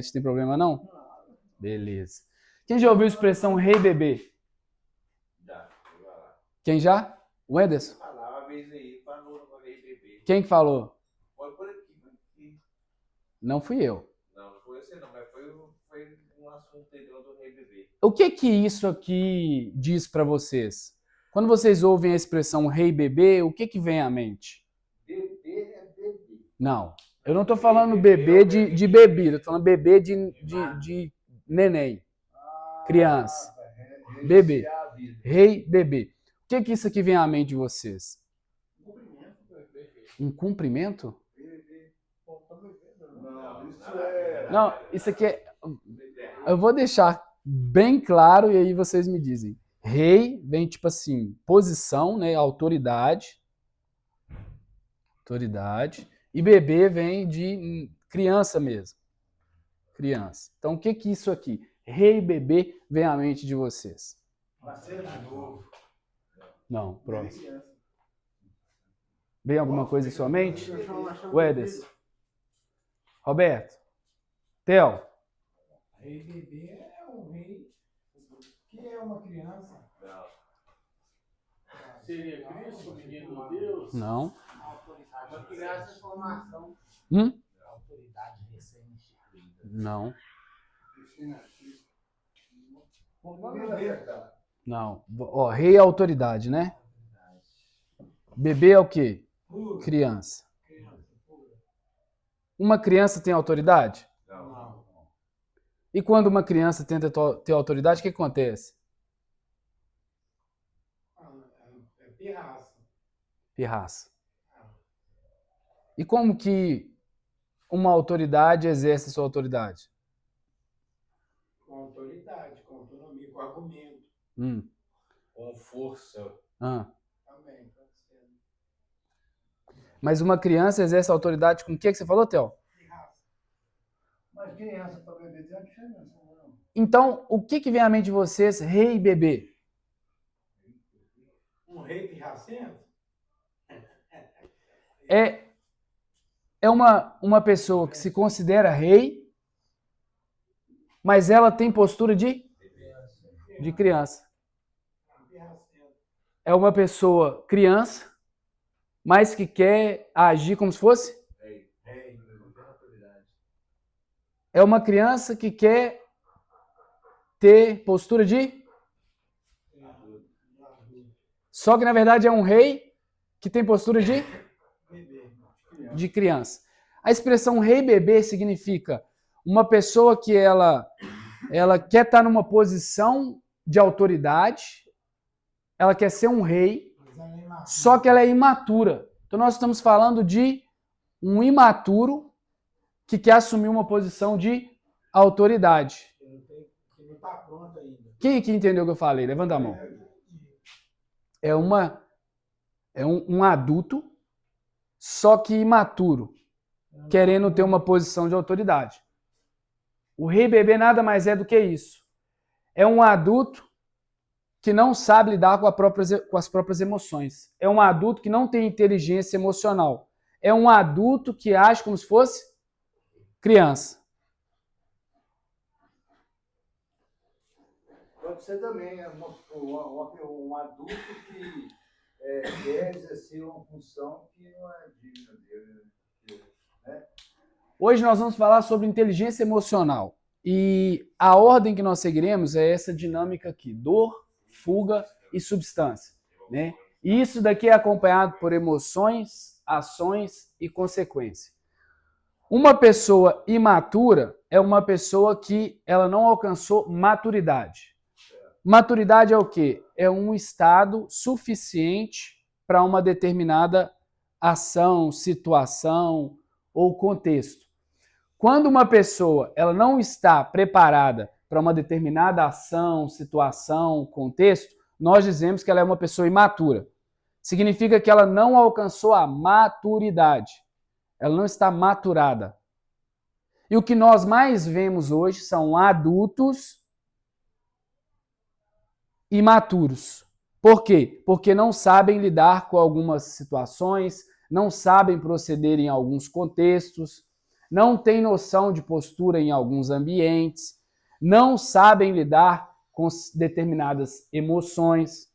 tem problema não? Beleza. Quem já ouviu a expressão rei bebê? Já. Quem já? O Ederson? Falava uma vez aí, falou no rei bebê. Quem que falou? Foi por aqui. Não fui eu. Não foi você não, mas foi um assunto anterior do rei bebê. O que que isso aqui diz para vocês? Quando vocês ouvem a expressão rei bebê, o que que vem à mente? Bebê é bebê. Não. Eu não estou falando bebê de bebida, eu tô falando bebê de neném. Criança. Bebê. Rei bebê. O que que isso aqui vem à mente de vocês? Um cumprimento? Não, isso é... Não, isso aqui é... Eu vou deixar bem claro e aí vocês me dizem. Rei vem tipo assim, posição, né, autoridade. Autoridade. E bebê vem de criança mesmo. Criança. Então o que que isso aqui? Rei e bebê vem à mente de vocês? Nascer de novo. Não, próximo. Vem alguma coisa em sua mente? Wedes. Roberto. Theo. Rei bebê é um rei que é uma criança. Não. Seria Cristo, o menino de Deus? Não. Autoridade. Uma criança em formação. Autoridade recém-instituída. Não. Não. Ó, rei é autoridade, né? Bebê é o quê? Criança. Uma criança tem autoridade? Não. E quando uma criança tenta ter autoridade, o que acontece? É pirraça. Pirraça. E como que uma autoridade exerce sua autoridade? Com autoridade, com autonomia, com argumento. Com força. Também, pode ser. Mas uma criança exerce autoridade com o que você falou, Theo? Pirraça. Mas criança para bebê tem uma diferença, não? Então, o que vem à mente de vocês, rei e bebê? Um rei pirracento? É uma pessoa que se considera rei, mas ela tem postura de criança. É uma pessoa criança, mas que quer agir como se fosse? É uma criança que quer ter postura de? Só que na verdade é um rei que tem postura de criança. A expressão rei bebê significa uma pessoa que ela quer estar numa posição de autoridade, ela quer ser um rei, só que ela é imatura. Então nós estamos falando de um imaturo que quer assumir uma posição de autoridade. Que não está pronto ainda. Quem aqui entendeu o que eu falei? Levanta a mão. É um adulto, só que imaturo, querendo ter uma posição de autoridade. O rei bebê nada mais é do que isso. É um adulto que não sabe lidar com as próprias emoções. É um adulto que não tem inteligência emocional. É um adulto que age como se fosse criança. Pode ser também um adulto que quer exercer uma função que não é digna dele. Né? Hoje nós vamos falar sobre inteligência emocional. E a ordem que nós seguiremos é essa dinâmica aqui: dor, fuga e substância. Né? E isso daqui é acompanhado por emoções, ações e consequência. Uma pessoa imatura é uma pessoa que ela não alcançou maturidade. Maturidade é o quê? É um estado suficiente para uma determinada ação, situação ou contexto. Quando uma pessoa ela não está preparada para uma determinada ação, situação, contexto, nós dizemos que ela é uma pessoa imatura. Significa que ela não alcançou a maturidade. Ela não está maturada. E o que nós mais vemos hoje são adultos imaturos. Por quê? Porque não sabem lidar com algumas situações, não sabem proceder em alguns contextos, não têm noção de postura em alguns ambientes, não sabem lidar com determinadas emoções.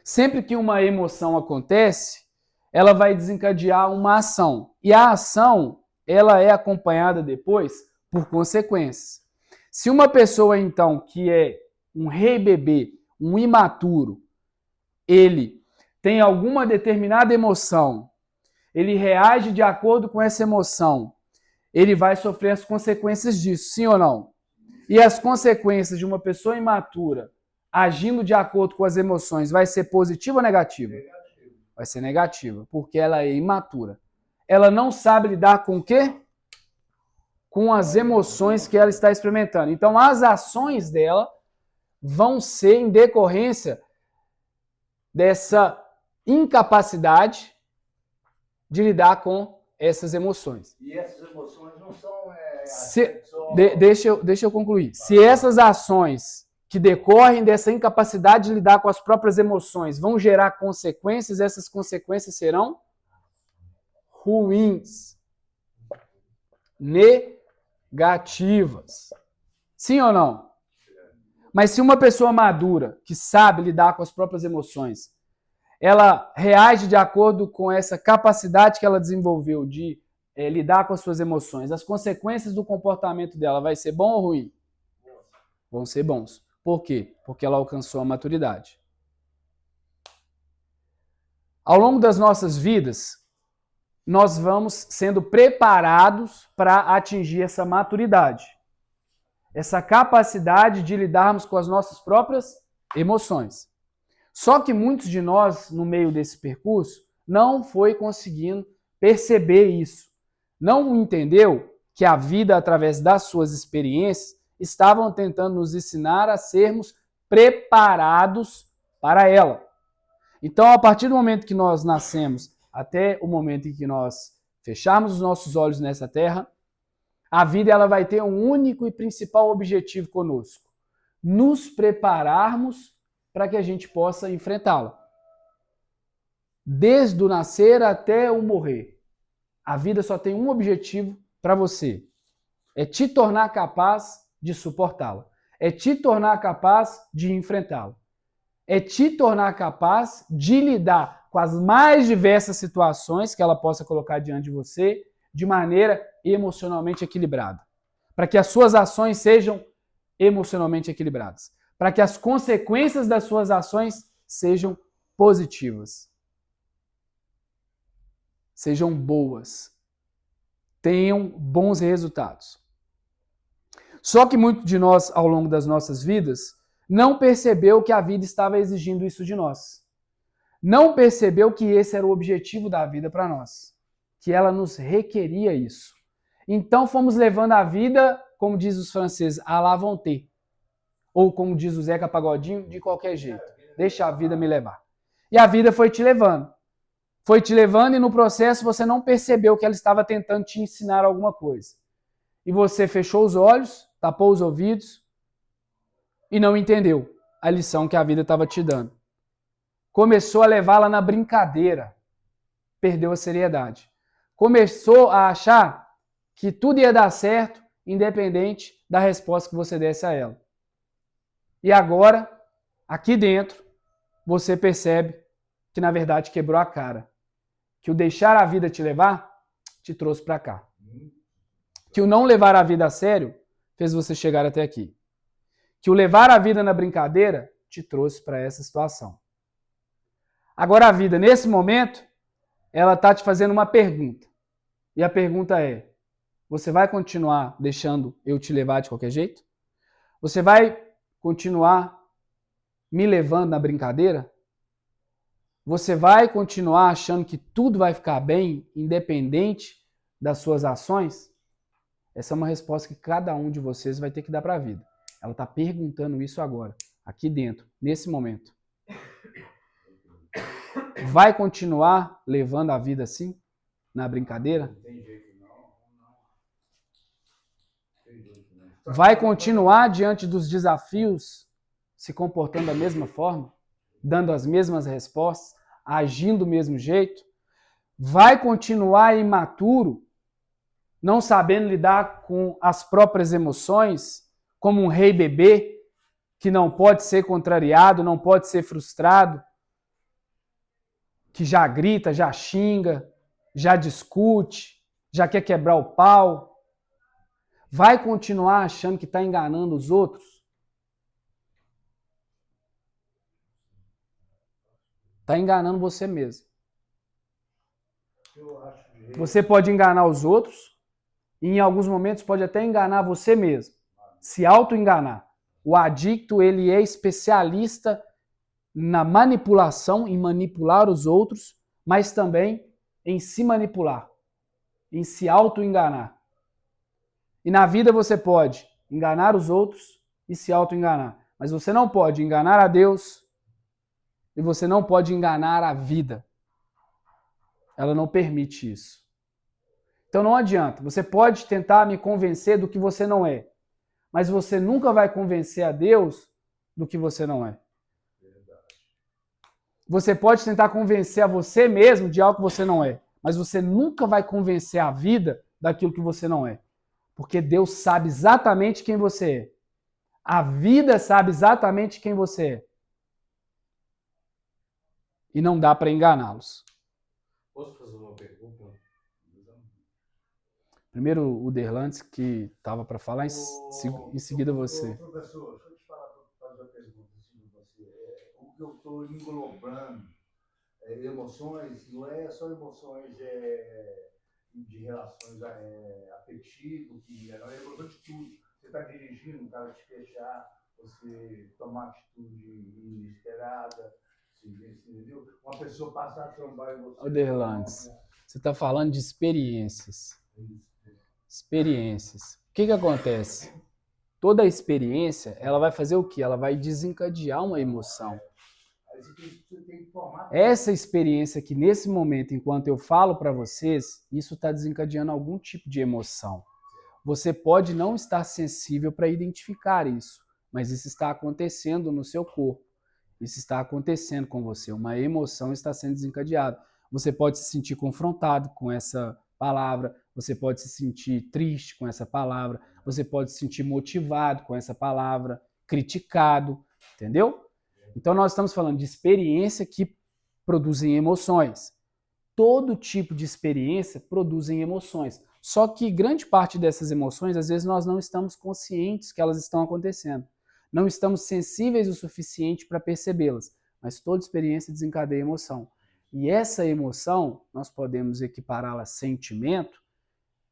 Sempre que uma emoção acontece, ela vai desencadear uma ação. E a ação, ela é acompanhada depois por consequências. Se uma pessoa, então, que é um rei bebê, um imaturo, ele tem alguma determinada emoção, ele reage de acordo com essa emoção, ele vai sofrer as consequências disso, sim ou não? E as consequências de uma pessoa imatura agindo de acordo com as emoções vai ser positiva ou negativa? Vai ser negativa, porque ela é imatura. Ela não sabe lidar com o quê? Com as emoções que ela está experimentando. Então, as ações dela vão ser em decorrência dessa incapacidade de lidar com essas emoções. E essas emoções não são... Deixa eu concluir. Se essas ações que decorrem dessa incapacidade de lidar com as próprias emoções vão gerar consequências, essas consequências serão ruins, negativas. Sim ou não? Mas se uma pessoa madura, que sabe lidar com as próprias emoções, ela reage de acordo com essa capacidade que ela desenvolveu de lidar com as suas emoções, as consequências do comportamento dela vai ser bom ou ruim? Vão ser bons. Por quê? Porque ela alcançou a maturidade. Ao longo das nossas vidas, nós vamos sendo preparados para atingir essa maturidade. Essa capacidade de lidarmos com as nossas próprias emoções. Só que muitos de nós, no meio desse percurso, não foi conseguindo perceber isso. Não entendeu que a vida, através das suas experiências, estavam tentando nos ensinar a sermos preparados para ela. Então, a partir do momento que nós nascemos até o momento em que nós fecharmos os nossos olhos nessa terra, a vida ela vai ter um único e principal objetivo conosco: nos prepararmos para que a gente possa enfrentá-la. Desde o nascer até o morrer, a vida só tem um objetivo para você: é te tornar capaz de suportá-la, é te tornar capaz de enfrentá-la, é te tornar capaz de lidar com as mais diversas situações que ela possa colocar diante de você de maneira emocionalmente equilibrada, para que as suas ações sejam emocionalmente equilibradas, para que as consequências das suas ações sejam positivas, sejam boas, tenham bons resultados. Só que muito de nós, ao longo das nossas vidas, não percebeu que a vida estava exigindo isso de nós. Não percebeu que esse era o objetivo da vida para nós, que ela nos requeria isso. Então fomos levando a vida, como diz os franceses, à la volonté. Ou como diz o Zeca Pagodinho, de qualquer jeito. Deixa a vida me levar. E a vida foi te levando. Foi te levando e no processo você não percebeu que ela estava tentando te ensinar alguma coisa. E você fechou os olhos, tapou os ouvidos e não entendeu a lição que a vida estava te dando. Começou a levá-la na brincadeira. Perdeu a seriedade. Começou a achar que tudo ia dar certo, independente da resposta que você desse a ela. E agora, aqui dentro, você percebe que na verdade quebrou a cara. Que o deixar a vida te levar, te trouxe para cá. Que o não levar a vida a sério, fez você chegar até aqui. Que o levar a vida na brincadeira, te trouxe para essa situação. Agora a vida, nesse momento, ela está te fazendo uma pergunta. E a pergunta é: você vai continuar deixando eu te levar de qualquer jeito? Você vai continuar me levando na brincadeira? Você vai continuar achando que tudo vai ficar bem, independente das suas ações? Essa é uma resposta que cada um de vocês vai ter que dar para a vida. Ela está perguntando isso agora, aqui dentro, nesse momento. Vai continuar levando a vida assim, na brincadeira? Vai continuar diante dos desafios se comportando da mesma forma? Dando as mesmas respostas? Agindo do mesmo jeito? Vai continuar imaturo não sabendo lidar com as próprias emoções, como um rei bebê que não pode ser contrariado, não pode ser frustrado, que já grita, já xinga, já discute, já quer quebrar o pau, vai continuar achando que está enganando os outros? Está enganando você mesmo. Você pode enganar os outros e em alguns momentos pode até enganar você mesmo, se auto-enganar. O adicto, ele é especialista na manipulação, em manipular os outros, mas também em se manipular, em se auto-enganar. E na vida você pode enganar os outros e se auto-enganar, mas você não pode enganar a Deus e você não pode enganar a vida. Ela não permite isso. Então não adianta. Você pode tentar me convencer do que você não é, mas você nunca vai convencer a Deus do que você não é. Você pode tentar convencer a você mesmo de algo que você não é, mas você nunca vai convencer a vida daquilo que você não é. Porque Deus sabe exatamente quem você é. A vida sabe exatamente quem você é. E não dá para enganá-los. Posso fazer uma pergunta? Primeiro o Derlantes, que estava para falar, em seguida você. Professor, deixa eu te fazer uma pergunta assim de você. O que eu estou englobando, emoções, não é só emoções de relações afetivas, é atitude. Você está dirigindo, o cara te fechar, você tomar atitude inesperada, entendeu? Uma pessoa passar a trombar em você. Ô Derlantes, você está falando de experiências. Experiências. O que acontece? Toda experiência, ela vai fazer o quê? Ela vai desencadear uma emoção. Essa experiência que nesse momento, enquanto eu falo para vocês, isso está desencadeando algum tipo de emoção. Você pode não estar sensível para identificar isso, mas isso está acontecendo no seu corpo. Isso está acontecendo com você. Uma emoção está sendo desencadeada. Você pode se sentir confrontado com essa palavra, você pode se sentir triste com essa palavra, você pode se sentir motivado com essa palavra, criticado, entendeu? Então nós estamos falando de experiência que produzem emoções. Todo tipo de experiência produzem emoções. Só que grande parte dessas emoções, às vezes nós não estamos conscientes que elas estão acontecendo. Não estamos sensíveis o suficiente para percebê-las. Mas toda experiência desencadeia emoção. E essa emoção, nós podemos equipará-la a sentimento,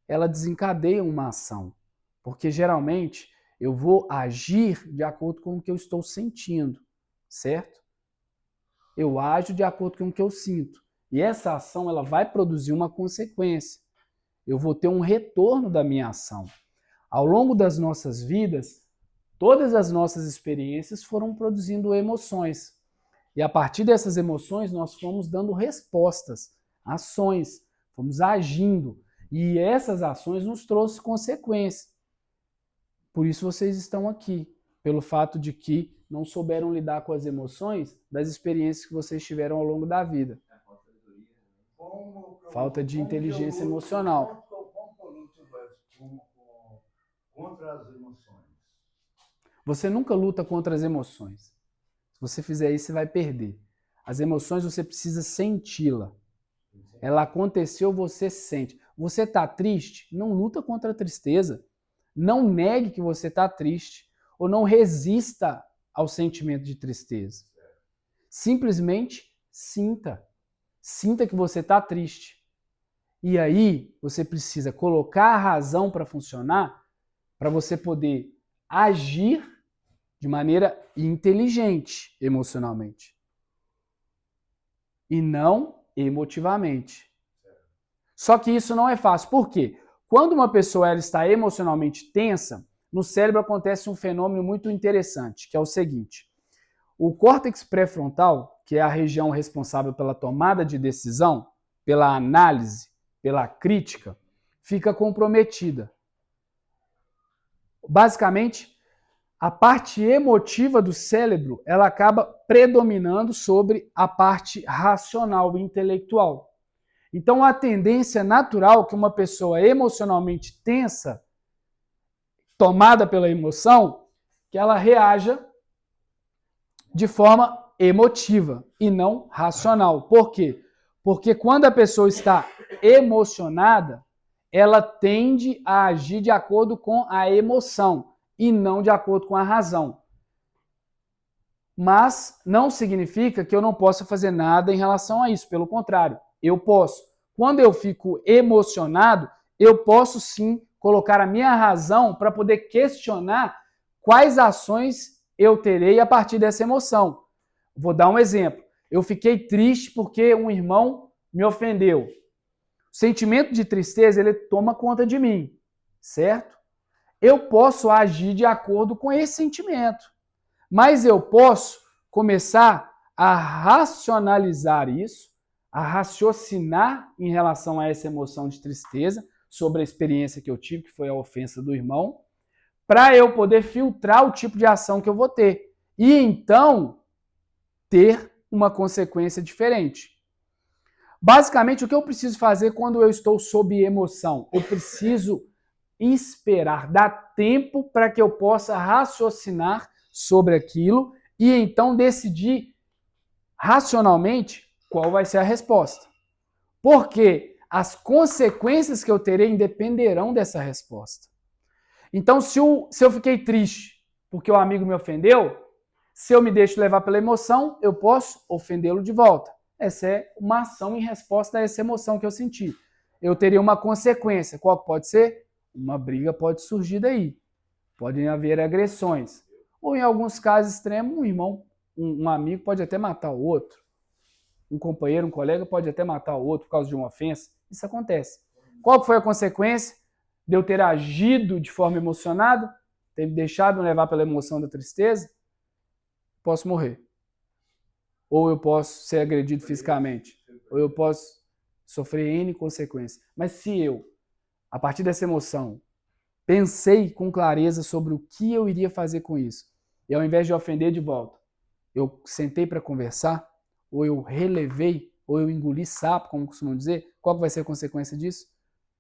ela desencadeia uma ação. Porque geralmente eu vou agir de acordo com o que eu estou sentindo, certo? Eu ajo de acordo com o que eu sinto. E essa ação ela vai produzir uma consequência. Eu vou ter um retorno da minha ação. Ao longo das nossas vidas, todas as nossas experiências foram produzindo emoções. E a partir dessas emoções, nós fomos dando respostas, ações, fomos agindo. E essas ações nos trouxeram consequências. Por isso vocês estão aqui, pelo fato de que não souberam lidar com as emoções das experiências que vocês tiveram ao longo da vida. Falta de inteligência emocional. Contra as emoções. Você nunca luta contra as emoções. Se você fizer isso, você vai perder. As emoções você precisa senti-la. Ela aconteceu, você sente. Você está triste? Não luta contra a tristeza. Não negue que você está triste. Ou não resista ao sentimento de tristeza. Simplesmente sinta. Sinta que você está triste. E aí, você precisa colocar a razão para funcionar, para você poder agir de maneira inteligente emocionalmente. E não emotivamente. Só que isso não é fácil. Por quê? Quando uma pessoa ela está emocionalmente tensa, no cérebro acontece um fenômeno muito interessante, que é o seguinte. O córtex pré-frontal, que é a região responsável pela tomada de decisão, pela análise, pela crítica, fica comprometida. Basicamente, a parte emotiva do cérebro, ela acaba predominando sobre a parte racional e intelectual. Então, a tendência natural que uma pessoa emocionalmente tensa, tomada pela emoção, que ela reaja de forma emotiva e não racional. Por quê? Porque quando a pessoa está emocionada, ela tende a agir de acordo com a emoção e não de acordo com a razão. Mas não significa que eu não possa fazer nada em relação a isso. Pelo contrário, eu posso. Quando eu fico emocionado, eu posso sim colocar a minha razão para poder questionar quais ações eu terei a partir dessa emoção. Vou dar um exemplo. Eu fiquei triste porque um irmão me ofendeu. O sentimento de tristeza, ele toma conta de mim, certo? Eu posso agir de acordo com esse sentimento, mas eu posso começar a racionalizar isso, a raciocinar em relação a essa emoção de tristeza, sobre a experiência que eu tive, que foi a ofensa do irmão, para eu poder filtrar o tipo de ação que eu vou ter. E então, ter uma consequência diferente. Basicamente, o que eu preciso fazer quando eu estou sob emoção? Eu preciso esperar, dar tempo para que eu possa raciocinar sobre aquilo e então decidir racionalmente qual vai ser a resposta. Porque as consequências que eu terei dependerão dessa resposta. Então, se eu fiquei triste porque o amigo me ofendeu, se eu me deixo levar pela emoção, eu posso ofendê-lo de volta. Essa é uma ação em resposta a essa emoção que eu senti. Eu teria uma consequência. Qual pode ser? Uma briga pode surgir daí. Podem haver agressões. Ou em alguns casos extremos, um irmão, um amigo pode até matar o outro. Um companheiro, um colega pode até matar o outro por causa de uma ofensa. Isso acontece. Qual foi a consequência de eu ter agido de forma emocionada? Ter deixado me levar pela emoção da tristeza? Posso morrer. Ou eu posso ser agredido fisicamente. Ou eu posso sofrer N consequências. Mas se eu, a partir dessa emoção, pensei com clareza sobre o que eu iria fazer com isso, e ao invés de ofender de volta, eu sentei para conversar, ou eu relevei, ou eu engoli sapo, como costumam dizer, qual vai ser a consequência disso?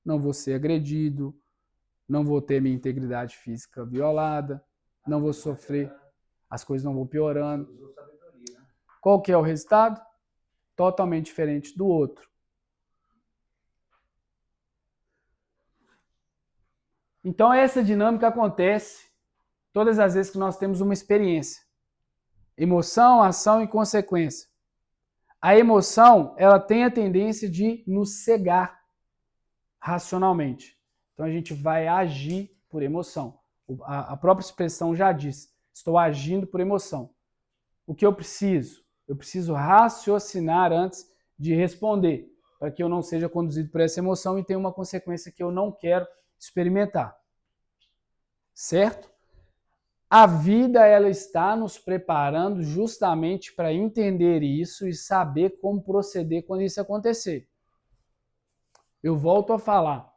Não vou ser agredido, não vou ter minha integridade física violada, não vou sofrer, as coisas não vão piorando. Qual que é o resultado? Totalmente diferente do outro. Então essa dinâmica acontece todas as vezes que nós temos uma experiência. Emoção, ação e consequência. A emoção, ela tem a tendência de nos cegar racionalmente. Então a gente vai agir por emoção. A própria expressão já diz, estou agindo por emoção. O que eu preciso? Eu preciso raciocinar antes de responder, para que eu não seja conduzido por essa emoção e tenha uma consequência que eu não quero experimentar. Certo? A vida, ela está nos preparando justamente para entender isso e saber como proceder quando isso acontecer. Eu volto a falar,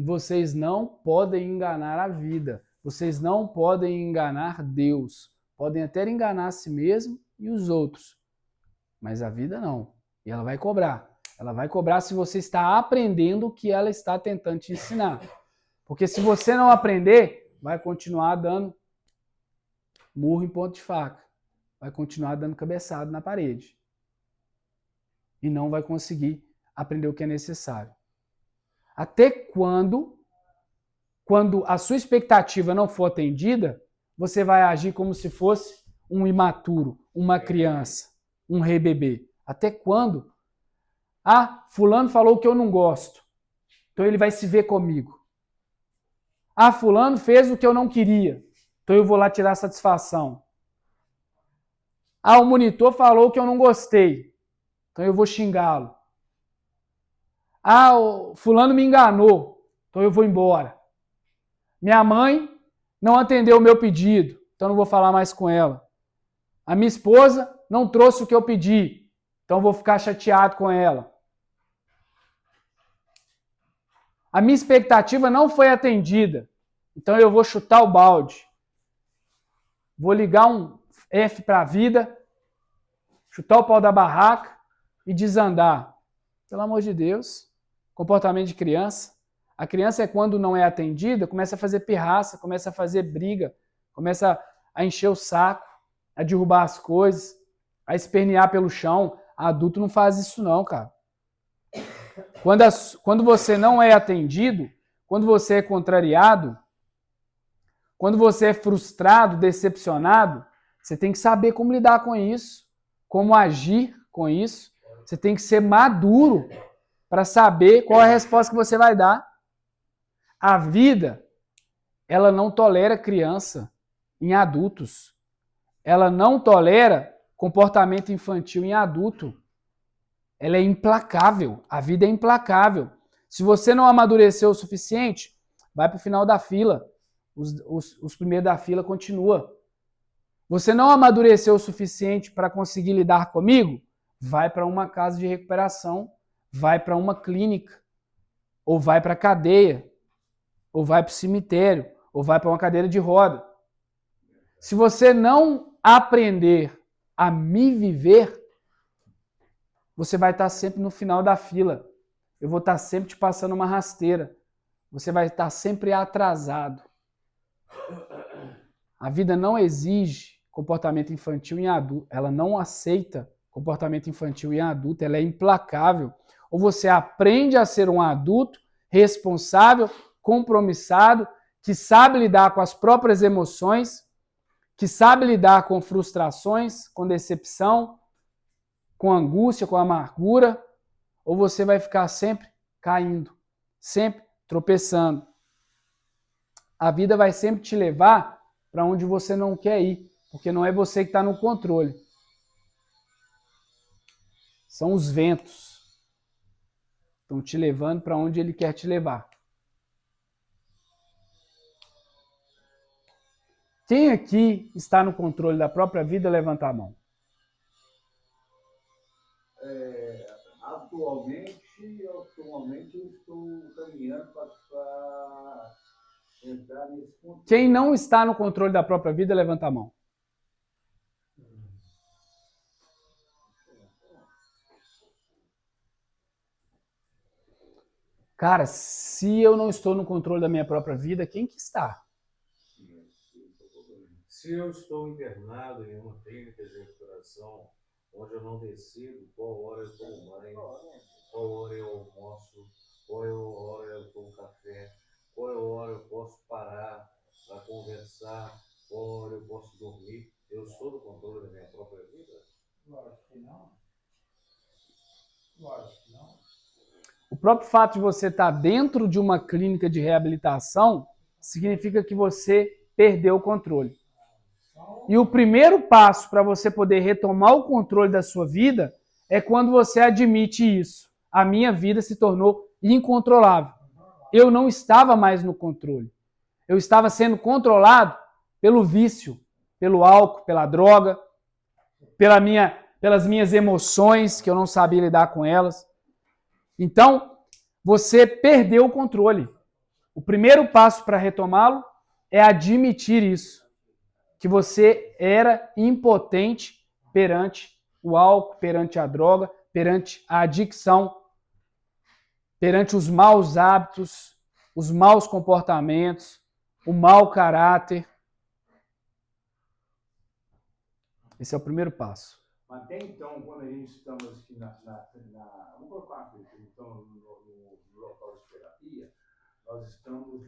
vocês não podem enganar a vida, vocês não podem enganar Deus, podem até enganar a si mesmo e os outros, mas a vida não, e ela vai cobrar. Ela vai cobrar se você está aprendendo o que ela está tentando te ensinar. Porque se você não aprender, vai continuar dando murro em ponto de faca. Vai continuar dando cabeçada na parede. E não vai conseguir aprender o que é necessário. Até quando a sua expectativa não for atendida, você vai agir como se fosse um imaturo, uma criança, um rei bebê. Até quando? Ah, fulano falou que eu não gosto. Então ele vai se ver comigo. Ah, fulano fez o que eu não queria. Então eu vou lá tirar satisfação. Ah, o monitor falou que eu não gostei. Então eu vou xingá-lo. Ah, o fulano me enganou. Então eu vou embora. Minha mãe não atendeu o meu pedido. Então eu não vou falar mais com ela. A minha esposa não trouxe o que eu pedi. Então eu vou ficar chateado com ela. A minha expectativa não foi atendida. Então eu vou chutar o balde. Vou ligar um F para a vida, chutar o pau da barraca e desandar. Pelo amor de Deus. Comportamento de criança. A criança, quando não é atendida, começa a fazer pirraça, começa a fazer briga, começa a encher o saco, a derrubar as coisas, a espernear pelo chão. Adulto não faz isso não, cara. Quando você não é atendido, quando você é contrariado, quando você é frustrado, decepcionado, você tem que saber como lidar com isso, como agir com isso. Você tem que ser maduro para saber qual é a resposta que você vai dar. A vida, ela não tolera criança em adultos. Ela não tolera comportamento infantil em adulto. Ela é implacável. A vida é implacável. Se você não amadureceu o suficiente, vai para o final da fila. Os primeiros da fila continua. Você não amadureceu o suficiente para conseguir lidar comigo? Vai para uma casa de recuperação, vai para uma clínica, ou vai para a cadeia, ou vai para o cemitério, ou vai para uma cadeira de roda. Se você não aprender a me viver, você vai estar sempre no final da fila. Eu vou estar sempre te passando uma rasteira. Você vai estar sempre atrasado. A vida não exige comportamento infantil em adulto. Ela não aceita comportamento infantil em adulto. Ela é implacável. Ou você aprende a ser um adulto responsável, compromissado, que sabe lidar com as próprias emoções, que sabe lidar com frustrações, com decepção, com angústia, com amargura, ou você vai ficar sempre caindo, sempre tropeçando. A vida vai sempre te levar para onde você não quer ir, porque não é você que está no controle. São os ventos. Estão te levando para onde ele quer te levar. Quem aqui está no controle da própria vida, levanta a mão. Atualmente eu estou caminhando para entrar nesse controle. Quem não está no controle da própria vida, levanta a mão. Cara, se eu não estou no controle da minha própria vida, quem que está? Se eu estou internado em uma clínica de recuperação, onde eu não decido qual hora eu tomo banho, qual hora eu almoço, qual hora eu tomo café, qual hora eu posso parar para conversar, qual hora eu posso dormir, eu sou do controle da minha própria vida? Lógico que não. Lógico que não. O próprio fato de você estar dentro de uma clínica de reabilitação significa que você perdeu o controle. E o primeiro passo para você poder retomar o controle da sua vida é quando você admite isso. A minha vida se tornou incontrolável. Eu não estava mais no controle. Eu estava sendo controlado pelo vício, pelo álcool, pela droga, pelas minhas emoções, que eu não sabia lidar com elas. Então, você perdeu o controle. O primeiro passo para retomá-lo é admitir isso. Que você era impotente perante o álcool, perante a droga, perante a adicção, perante os maus hábitos, os maus comportamentos, o mau caráter. Esse é o primeiro passo. Até então, quando a gente estamos aqui vamos colocar uma coisa, então, no local de terapia, nós estamos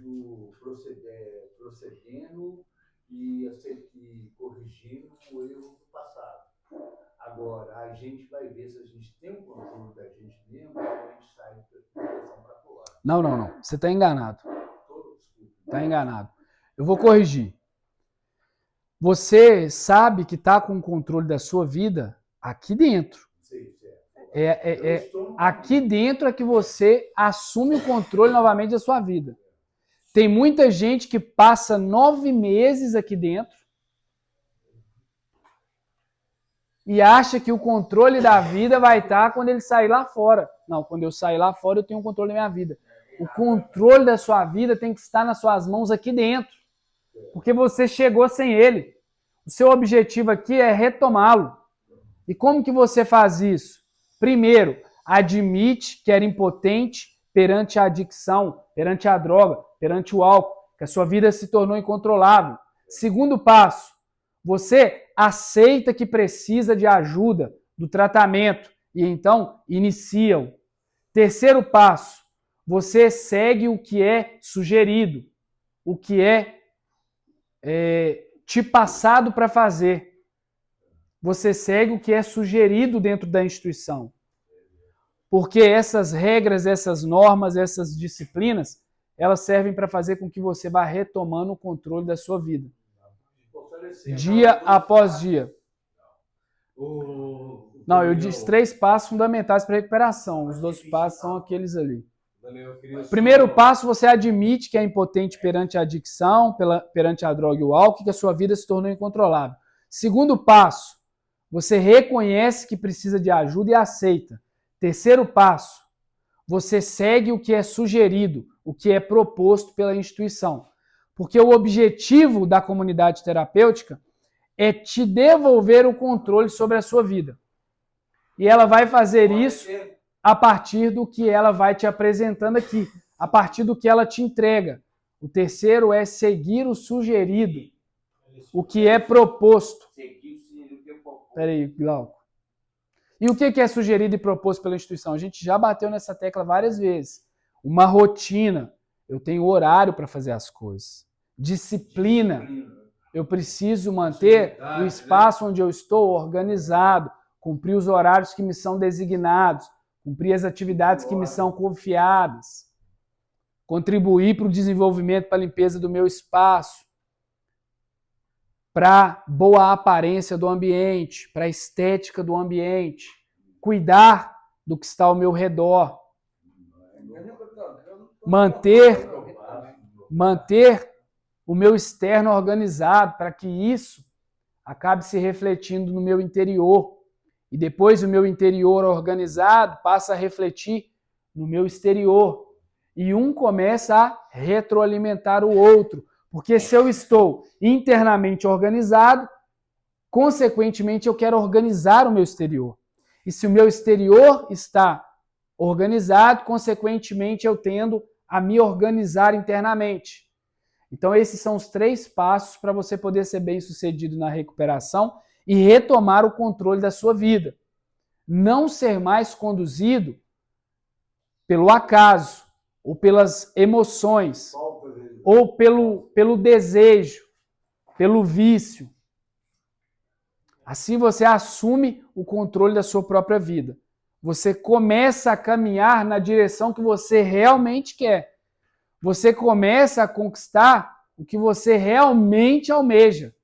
procedendo e corrigindo o erro do passado. Agora, a gente vai ver se a gente tem um controle da gente mesmo, ou a gente sai da proteção para fora. Não. Você está enganado. Está enganado. Eu vou corrigir. Você sabe que está com o controle da sua vida aqui dentro. Aqui dentro é que você assume o controle novamente da sua vida. Tem muita gente que passa 9 meses aqui dentro e acha que o controle da vida vai estar quando ele sair lá fora. Não, quando eu sair lá fora eu tenho o controle da minha vida. O controle da sua vida tem que estar nas suas mãos aqui dentro, porque você chegou sem ele. O seu objetivo aqui é retomá-lo. E como que você faz isso? Primeiro, admite que era impotente perante a adicção, perante a droga, perante o álcool, que a sua vida se tornou incontrolável. Segundo passo, você aceita que precisa de ajuda, do tratamento, e então inicia-o. Terceiro passo, você segue o que é sugerido, o que é te passado para fazer. Você segue o que é sugerido dentro da instituição. Porque essas regras, essas normas, essas disciplinas, elas servem para fazer com que você vá retomando o controle da sua vida. Dia após dia. Não, eu disse 3 passos fundamentais para a recuperação. Os 12 passos são aqueles ali. Primeiro passo, você admite que é impotente perante a adicção, perante a droga e o álcool, que a sua vida se tornou incontrolável. Segundo passo, você reconhece que precisa de ajuda e aceita. Terceiro passo, você segue o que é sugerido, o que é proposto pela instituição. Porque o objetivo da comunidade terapêutica é te devolver o controle sobre a sua vida. E ela vai fazer isso a partir do que ela vai te apresentando aqui, a partir do que ela te entrega. O terceiro é seguir o sugerido, o que é proposto. Peraí, Glauco. E o que é sugerido e proposto pela instituição? A gente já bateu nessa tecla várias vezes. Uma rotina. Eu tenho horário para fazer as coisas. Disciplina. Eu preciso manter o espaço onde eu estou organizado, cumprir os horários que me são designados, cumprir as atividades que me são confiadas, contribuir para o desenvolvimento, para a limpeza do meu espaço, para boa aparência do ambiente, para a estética do ambiente, cuidar do que está ao meu redor, manter o meu externo organizado para que isso acabe se refletindo no meu interior. E depois o meu interior organizado passa a refletir no meu exterior. E um começa a retroalimentar o outro. Porque se eu estou internamente organizado, consequentemente eu quero organizar o meu exterior. E se o meu exterior está organizado, consequentemente eu tendo a me organizar internamente. Então esses são os 3 passos para você poder ser bem-sucedido na recuperação e retomar o controle da sua vida. Não ser mais conduzido pelo acaso, ou pelas emoções, ou pelo desejo, pelo vício. Assim você assume o controle da sua própria vida. Você começa a caminhar na direção que você realmente quer. Você começa a conquistar o que você realmente almeja.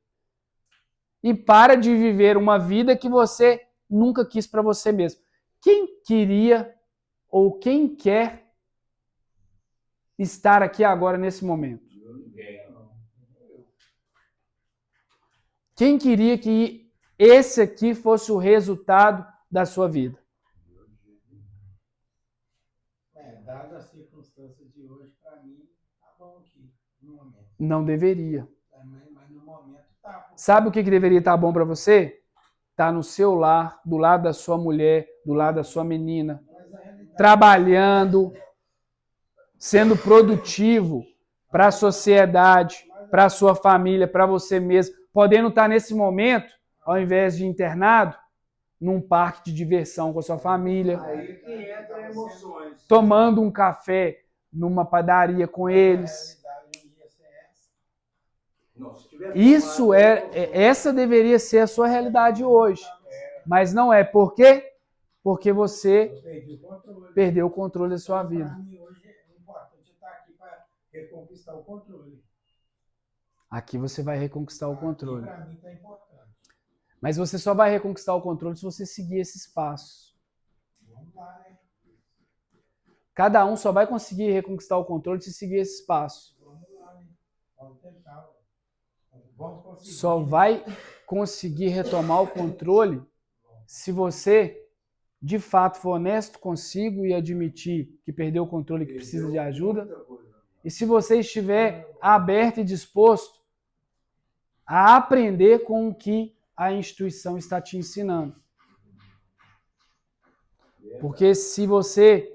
E para de viver uma vida que você nunca quis para você mesmo. Quem queria ou quem quer estar aqui agora nesse momento? Quem queria que esse aqui fosse o resultado da sua vida? Dadas as circunstâncias de hoje, para mim, tá bom aqui, no momento. Não deveria. Mas no momento tá. Sabe o que deveria estar bom para você? Tá no seu lar, do lado da sua mulher, do lado da sua menina, trabalhando, sendo produtivo para a sociedade, para a sua família, para você mesmo, podendo estar nesse momento, ao invés de internado, num parque de diversão com a sua família, Aí que entra emoções. tomando um café numa padaria com eles. Não, se tiver Isso essa deveria ser a sua realidade hoje. Mas não é. Por quê? Porque você perdeu o controle da sua vida. Para mim, hoje é importante estar aqui para reconquistar o controle. Aqui você vai reconquistar o controle. Para mim está importante. Mas você só vai reconquistar o controle se você seguir esses passos. Vamos lá, né? Cada um só vai conseguir reconquistar o controle se seguir esses passos. Vamos lá, né? Vamos tentar. Vamos conseguir. Só vai conseguir retomar o controle se você, de fato, for honesto consigo e admitir que perdeu o controle e que precisa de ajuda. E se você estiver aberto e disposto a aprender com o que a instituição está te ensinando. Porque se você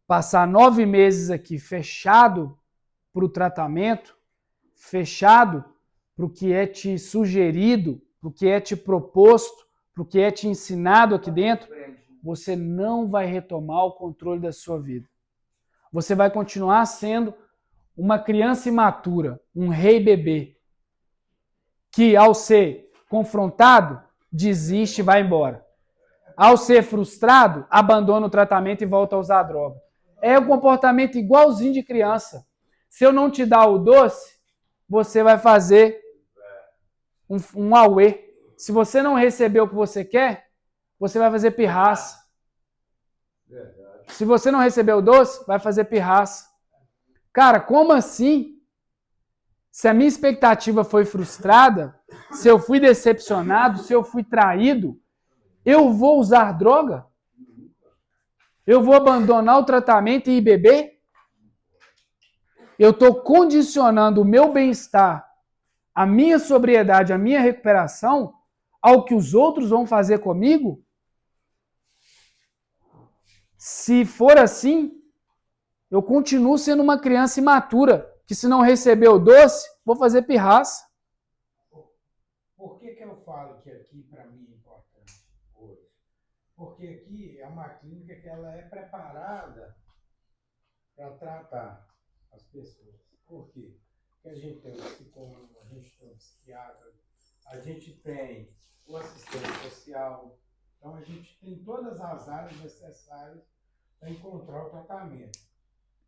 passar 9 meses aqui fechado para o tratamento, fechado para o que é te sugerido, para o que é te proposto, para o que é te ensinado aqui dentro, você não vai retomar o controle da sua vida. Você vai continuar sendo uma criança imatura, um rei bebê, que ao ser confrontado, desiste e vai embora. Ao ser frustrado, abandona o tratamento e volta a usar a droga. É um comportamento igualzinho de criança. Se eu não te dar o doce, você vai fazer um auê. Se você não receber o que você quer, você vai fazer pirraça. Se você não receber o doce, vai fazer pirraça. Cara, como assim? Se a minha expectativa foi frustrada, se eu fui decepcionado, se eu fui traído, eu vou usar droga? Eu vou abandonar o tratamento e ir beber? Eu estou condicionando o meu bem-estar, a minha sobriedade, a minha recuperação ao que os outros vão fazer comigo? Se for assim, eu continuo sendo uma criança imatura, que se não receber o doce, vou fazer pirraça. Por que eu falo que aqui para mim é importante hoje? Porque aqui é uma clínica que ela é preparada para tratar as pessoas. Por quê? Porque a gente tem um psicólogo, a gente tem um psiquiatra, a gente tem o assistente social, então a gente tem todas as áreas necessárias para encontrar o tratamento.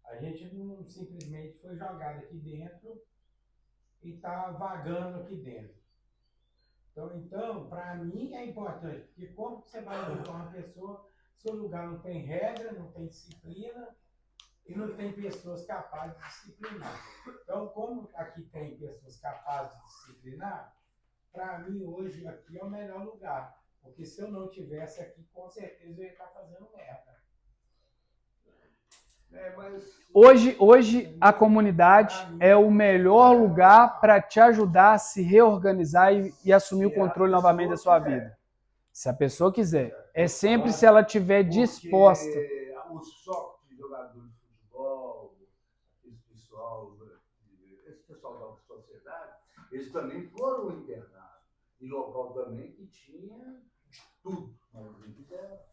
A gente não simplesmente foi jogado aqui dentro e está vagando aqui dentro. Então, para mim é importante, porque como você vai ajudar uma pessoa, seu lugar não tem regra, não tem disciplina e não tem pessoas capazes de disciplinar. Então, como aqui tem pessoas capazes de disciplinar, para mim hoje aqui é o melhor lugar. Porque se eu não tivesse aqui, com certeza eu ia estar fazendo merda. Hoje a comunidade é o melhor lugar para te ajudar a se reorganizar e assumir o controle novamente da sua vida. Se a pessoa quiser. É sempre se ela estiver disposta. Os sócios de jogadores de futebol, esse pessoal da sociedade, eles também foram internados. Em local também que tinha tudo. Mas não fizeram.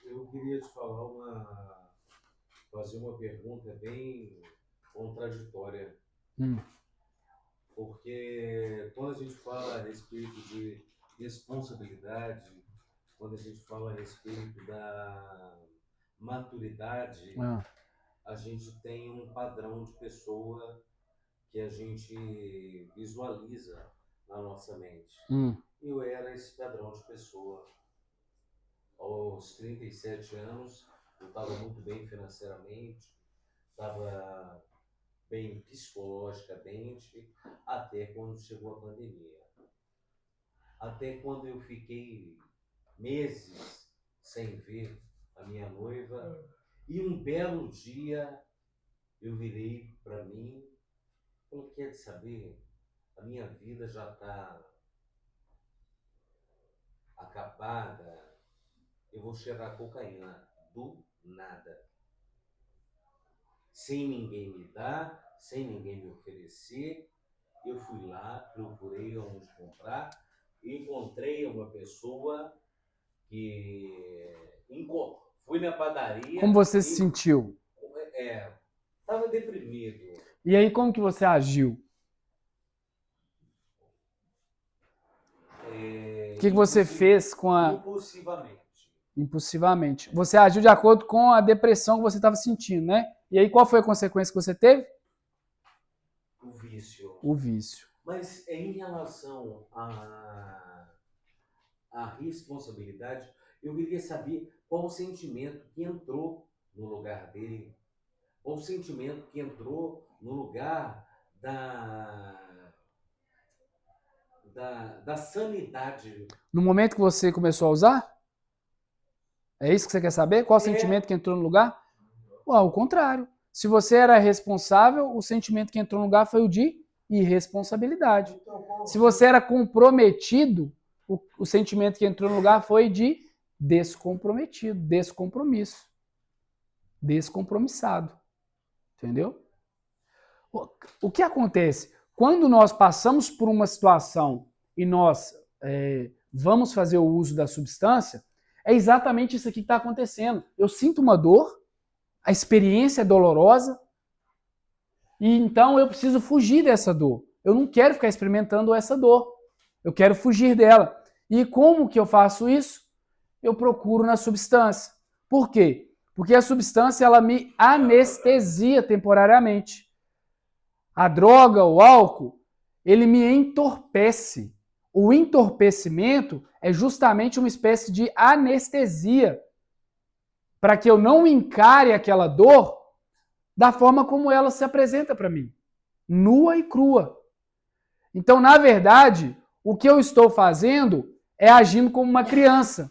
Eu queria te fazer uma pergunta bem contraditória. Porque quando a gente fala a respeito de responsabilidade, quando a gente fala a respeito da maturidade, a gente tem um padrão de pessoa que a gente visualiza na nossa mente. Eu era esse padrão de pessoa. Aos 37 anos, eu estava muito bem financeiramente, estava bem psicologicamente, até quando chegou a pandemia. Até quando eu fiquei meses sem ver a minha noiva, e um belo dia eu virei para mim e falei, quer saber, a minha vida já está acabada, eu vou cheirar cocaína do nada. Sem ninguém me dar, sem ninguém me oferecer, eu fui lá, procurei onde comprar, encontrei uma pessoa que... Fui na padaria... Como você se sentiu? Estava deprimido. E aí, como que você agiu? O que você fez com a... Impulsivamente. Você agiu de acordo com a depressão que você estava sentindo, né? E aí, qual foi a consequência que você teve? O vício. O vício. Mas em relação à responsabilidade, eu queria saber qual o sentimento que entrou no lugar dele, qual o sentimento que entrou no lugar da sanidade. No momento que você começou a usar? É isso que você quer saber? Qual o sentimento que entrou no lugar? Ao contrário. Se você era responsável, o sentimento que entrou no lugar foi o de irresponsabilidade. Se você era comprometido, o sentimento que entrou no lugar foi de descomprometido, descompromissado. Entendeu? O que acontece? Quando nós passamos por uma situação e nós vamos fazer o uso da substância, é exatamente isso aqui que está acontecendo. Eu sinto uma dor, a experiência é dolorosa, e então eu preciso fugir dessa dor. Eu não quero ficar experimentando essa dor. Eu quero fugir dela. E como que eu faço isso? Eu procuro na substância. Por quê? Porque a substância ela me anestesia temporariamente. A droga, o álcool, ele me entorpece. O entorpecimento é justamente uma espécie de anestesia para que eu não encare aquela dor da forma como ela se apresenta para mim, nua e crua. Então, na verdade, o que eu estou fazendo é agindo como uma criança,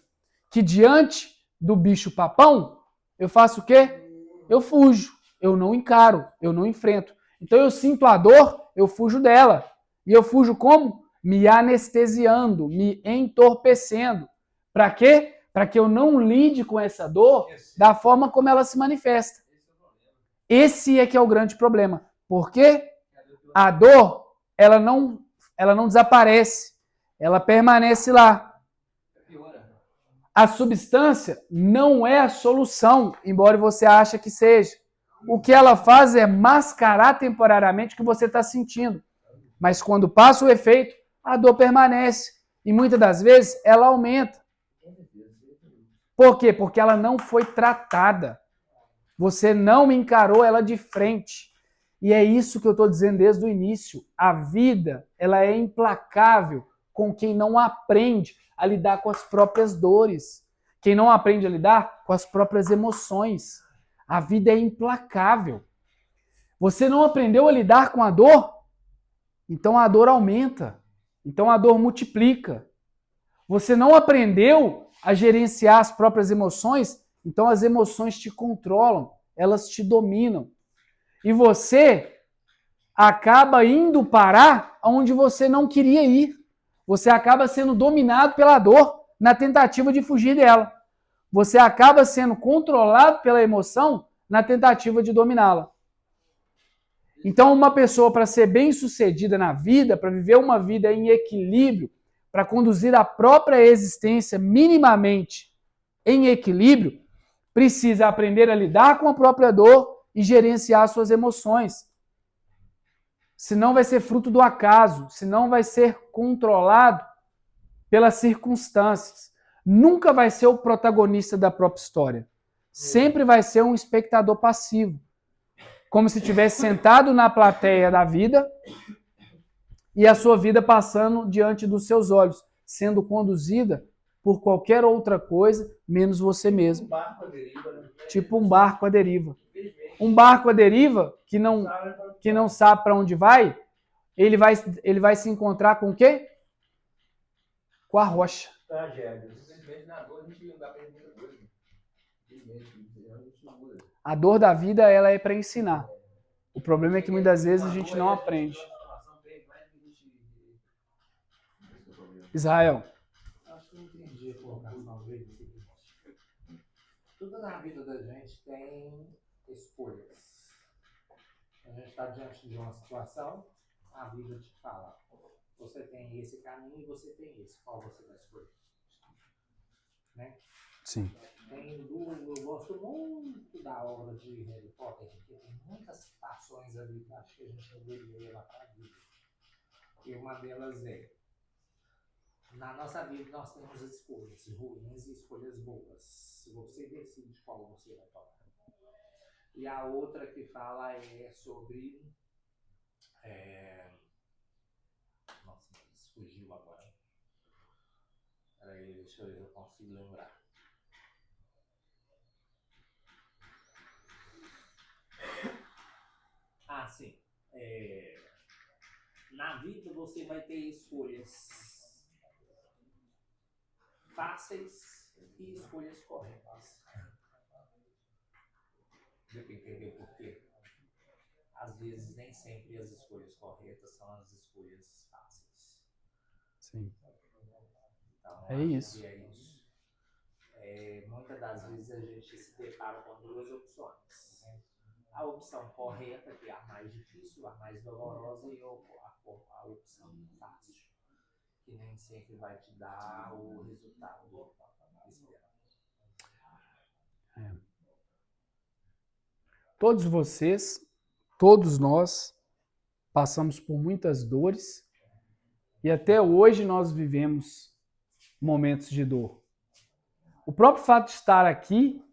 que diante do bicho-papão, eu faço o quê? Eu fujo, eu não encaro, eu não enfrento. Então eu sinto a dor, eu fujo dela. E eu fujo como? Me anestesiando, me entorpecendo. Para quê? Para que eu não lide com essa dor da forma como ela se manifesta. Esse é que é o grande problema. Por quê? A dor, ela não desaparece. Ela permanece lá. A substância não é a solução, embora você ache que seja. O que ela faz é mascarar temporariamente o que você está sentindo. Mas quando passa o efeito, a dor permanece. E muitas das vezes ela aumenta. Por quê? Porque ela não foi tratada. Você não encarou ela de frente. E é isso que eu estou dizendo desde o início. A vida, ela é implacável com quem não aprende a lidar com as próprias dores. Quem não aprende a lidar com as próprias emoções. A vida é implacável. Você não aprendeu a lidar com a dor? Então a dor aumenta. Então a dor multiplica. Você não aprendeu a gerenciar as próprias emoções? Então as emoções te controlam, elas te dominam. E você acaba indo parar onde você não queria ir. Você acaba sendo dominado pela dor na tentativa de fugir dela. Você acaba sendo controlado pela emoção na tentativa de dominá-la. Então, uma pessoa, para ser bem-sucedida na vida, para viver uma vida em equilíbrio, para conduzir a própria existência minimamente em equilíbrio, precisa aprender a lidar com a própria dor e gerenciar suas emoções. Senão vai ser fruto do acaso, senão vai ser controlado pelas circunstâncias. Nunca vai ser o protagonista da própria história. Sempre vai ser um espectador passivo. Como se estivesse sentado na plateia da vida e a sua vida passando diante dos seus olhos, sendo conduzida por qualquer outra coisa, menos você mesmo. Um barco à deriva, né? Tipo um barco à deriva. Um barco à deriva que não sabe para onde vai, ele vai se encontrar com o quê? Com a rocha. Tragédias. A dor da vida, ela é para ensinar. O problema é que muitas vezes a gente não aprende. Israel. Acho que eu entendi a colocação dele. Tudo na vida da gente tem escolhas. A gente está diante de uma situação, a vida te fala: você tem esse caminho e você tem esse. Qual você vai escolher? Né? Sim. Eu gosto muito da obra de Harry Potter, porque tem muitas citações ali que acho que a gente deveria levar para a vida. E uma delas é: na nossa vida nós temos escolhas ruins e escolhas boas. Você decide qual você vai tomar. E a outra que fala é sobre... Nossa, mas fugiu agora. Peraí, deixa eu ver se eu consigo lembrar. Ah, sim. Na vida você vai ter escolhas fáceis e escolhas corretas. Deu para entender por quê? Às vezes nem sempre as escolhas corretas são as escolhas fáceis. Sim. Então, É isso. é isso. muitas das vezes a gente se depara com duas opções. A opção correta, que é a mais difícil, a mais dolorosa, e a opção fácil, que nem sempre vai te dar o resultado esperado. Todos vocês, todos nós, passamos por muitas dores e até hoje nós vivemos momentos de dor. O próprio fato de estar aqui,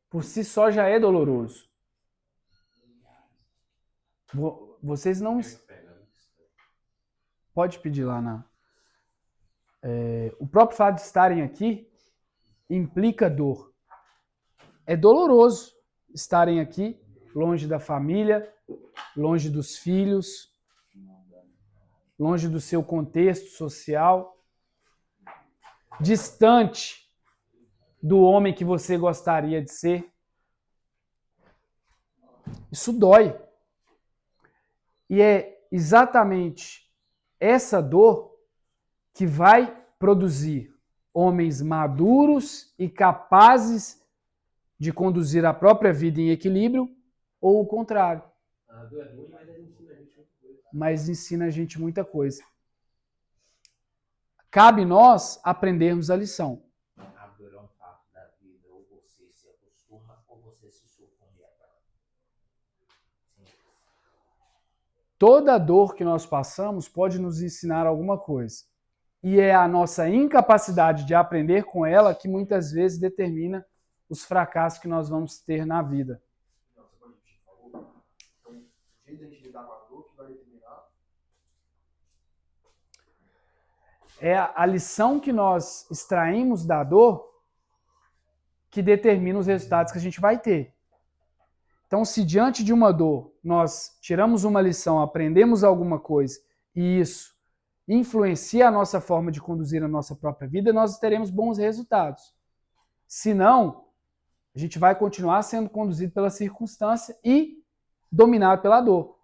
por si só, já é doloroso. Vocês não... Pode pedir lá na... O próprio fato de estarem aqui implica dor. É doloroso estarem aqui, longe da família, longe dos filhos, longe do seu contexto social, distante do homem que você gostaria de ser. Isso dói. E é exatamente essa dor que vai produzir homens maduros e capazes de conduzir a própria vida em equilíbrio, ou o contrário. A dor é ruim, mas ela ensina a gente muita coisa. Mas ensina a gente muita coisa. Cabe nós aprendermos a lição. A dor é um fato da vida, ou você se acostuma, ou você se sucumbe a ela. Toda dor que nós passamos pode nos ensinar alguma coisa. E é a nossa incapacidade de aprender com ela que muitas vezes determina os fracassos que nós vamos ter na vida. Não, você pode repetir, por favor? Então, o jeito de a gente lidar com a dor que vai determinar. É a lição que nós extraímos da dor que determina os resultados que a gente vai ter. Então, se diante de uma dor nós tiramos uma lição, aprendemos alguma coisa e isso influencia a nossa forma de conduzir a nossa própria vida, nós teremos bons resultados. Se não, a gente vai continuar sendo conduzido pela circunstância e dominado pela dor.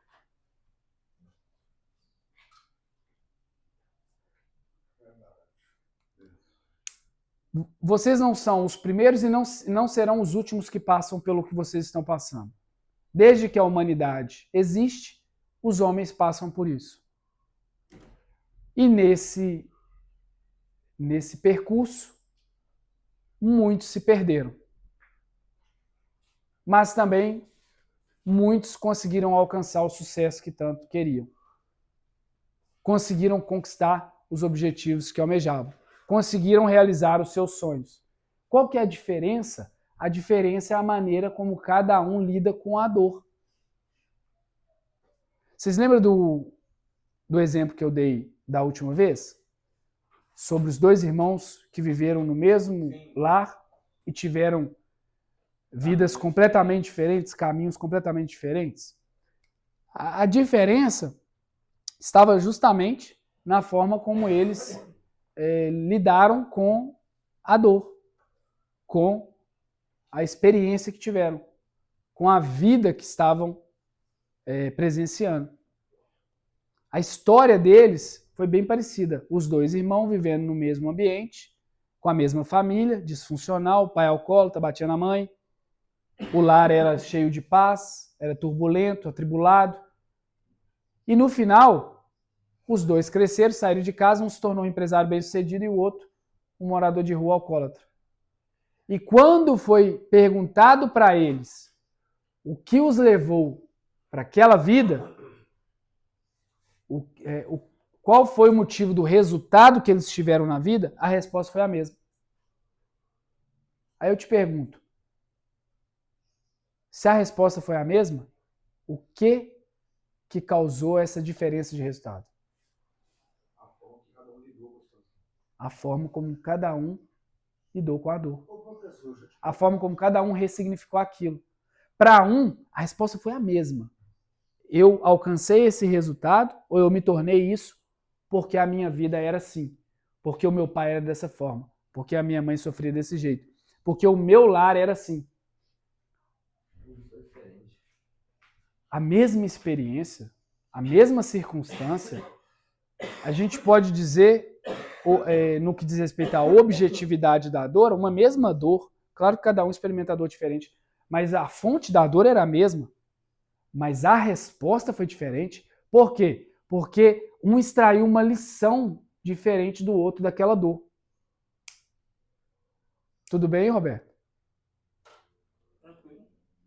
Vocês não são os primeiros e não serão os últimos que passam pelo que vocês estão passando. Desde que a humanidade existe, os homens passam por isso. E nesse percurso, muitos se perderam. Mas também muitos conseguiram alcançar o sucesso que tanto queriam. Conseguiram conquistar os objetivos que almejavam. Conseguiram realizar os seus sonhos. Qual que é a diferença? A diferença é a maneira como cada um lida com a dor. Vocês lembram do exemplo que eu dei da última vez? Sobre os dois irmãos que viveram no mesmo lar e tiveram vidas completamente diferentes, caminhos completamente diferentes? A diferença estava justamente na forma como eles lidaram com a dor, com a experiência que tiveram, com a vida que estavam presenciando. A história deles foi bem parecida. Os dois irmãos vivendo no mesmo ambiente, com a mesma família, disfuncional, o pai alcoólatra, batia na mãe, o lar era cheio de paz, era turbulento, atribulado. E no final, os dois cresceram, saíram de casa, um se tornou um empresário bem-sucedido e o outro um morador de rua alcoólatra. E quando foi perguntado para eles o que os levou para aquela vida, qual foi o motivo do resultado que eles tiveram na vida, a resposta foi a mesma. Aí eu te pergunto, se a resposta foi a mesma, o que causou essa diferença de resultado? A forma como cada um lidou com a dor. A forma como cada um ressignificou aquilo. Para um, a resposta foi a mesma. Eu alcancei esse resultado ou eu me tornei isso porque a minha vida era assim, porque o meu pai era dessa forma, porque a minha mãe sofria desse jeito, porque o meu lar era assim. A mesma experiência, a mesma circunstância, a gente pode dizer no que diz respeito à objetividade da dor, uma mesma dor, claro que cada um experimenta a dor diferente, mas a fonte da dor era a mesma, mas a resposta foi diferente. Por quê? Porque um extraiu uma lição diferente do outro daquela dor. Tudo bem, Roberto?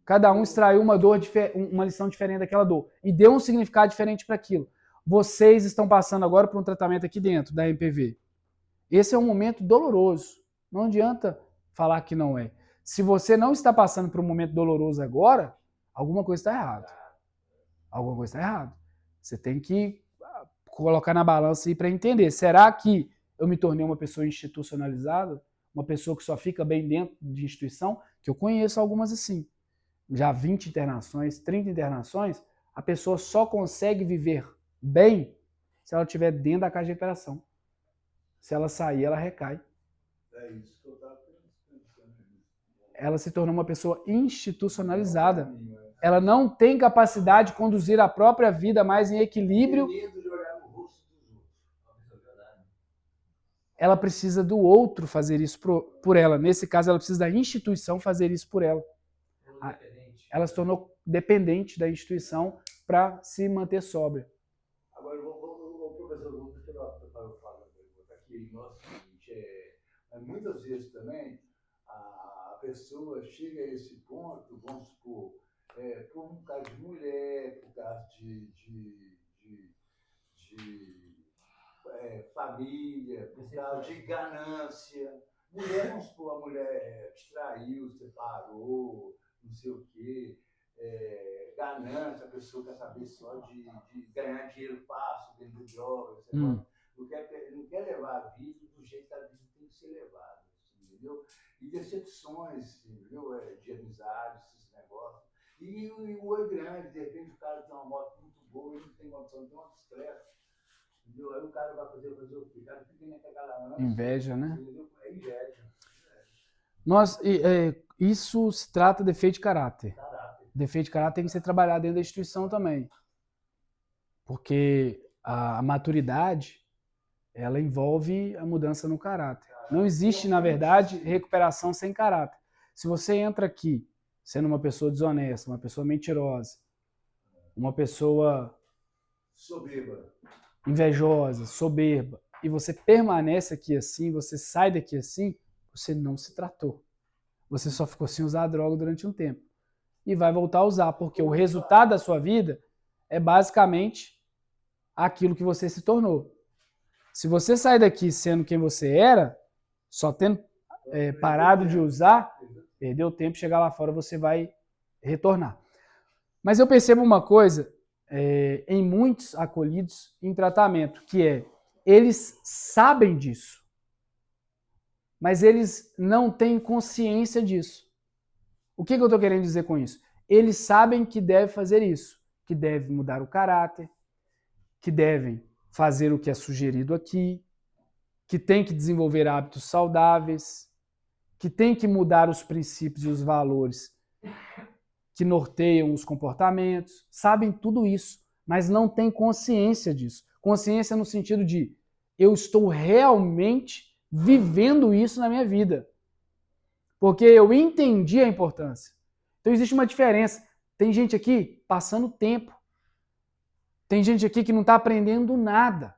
Cada um extraiu uma lição diferente daquela dor e deu um significado diferente para aquilo. Vocês estão passando agora por um tratamento aqui dentro da MPV. Esse é um momento doloroso. Não adianta falar que não é. Se você não está passando por um momento doloroso agora, alguma coisa está errada. Alguma coisa está errada. Você tem que colocar na balança aí para entender. Será que eu me tornei uma pessoa institucionalizada? Uma pessoa que só fica bem dentro de instituição? Que eu conheço algumas assim. Já 20 internações, 30 internações, a pessoa só consegue viver bem se ela estiver dentro da casa de recuperação. Se ela sair, ela recai. É isso que eu estava pensando. Ela se tornou uma pessoa institucionalizada. Ela não tem capacidade de conduzir a própria vida mais em equilíbrio. Tem medo de olhar no rosto dos outros. Ela precisa do outro fazer isso por ela. Nesse caso, ela precisa da instituição fazer isso por ela. Ela se tornou dependente da instituição para se manter sóbria. Agora, professor, vou preparar uma pergunta aqui. Nossa, muitas vezes também a pessoa chega a esse ponto, vamos supor, por um caso de mulher, por caso de família, por causa de ganância. Mulher, vamos supor, a mulher distraiu, separou, não sei o quê, ganância, a pessoa quer saber só de ganhar dinheiro fácil, vender drogas, não quer levar a vida do jeito que a vida tem que ser levada, entendeu? E decepções, entendeu? De amizades, esses negócios. E o oi grande, de repente o cara tem uma moto muito boa, ele não tem condição de ter uma bicicleta. Entendeu? Aí o cara vai fazer o quê? O cara fica naquela ânsia. Inveja, né? Entendeu? É inveja. Isso se trata de defeito de caráter. Defeito de caráter tem que ser trabalhado dentro da instituição também. Porque a maturidade, ela envolve a mudança no caráter. Não existe, na verdade, recuperação sem caráter. Se você entra aqui sendo uma pessoa desonesta, uma pessoa mentirosa, uma pessoa soberba, invejosa, soberba, e você permanece aqui assim, você sai daqui assim, você não se tratou. Você só ficou sem usar a droga durante um tempo. E vai voltar a usar, porque o resultado da sua vida é basicamente aquilo que você se tornou. Se você sair daqui sendo quem você era, só tendo parado de usar, perdeu tempo, chegar lá fora você vai retornar. Mas eu percebo uma coisa em muitos acolhidos em tratamento, que eles sabem disso, mas eles não têm consciência disso. O que eu estou querendo dizer com isso? Eles sabem que devem fazer isso, que devem mudar o caráter, que devem fazer o que é sugerido aqui, que tem que desenvolver hábitos saudáveis, que tem que mudar os princípios e os valores que norteiam os comportamentos. Sabem tudo isso, mas não têm consciência disso. Consciência no sentido de eu estou realmente vivendo isso na minha vida. Porque eu entendi a importância. Então existe uma diferença. Tem gente aqui passando tempo. Tem gente aqui que não está aprendendo nada.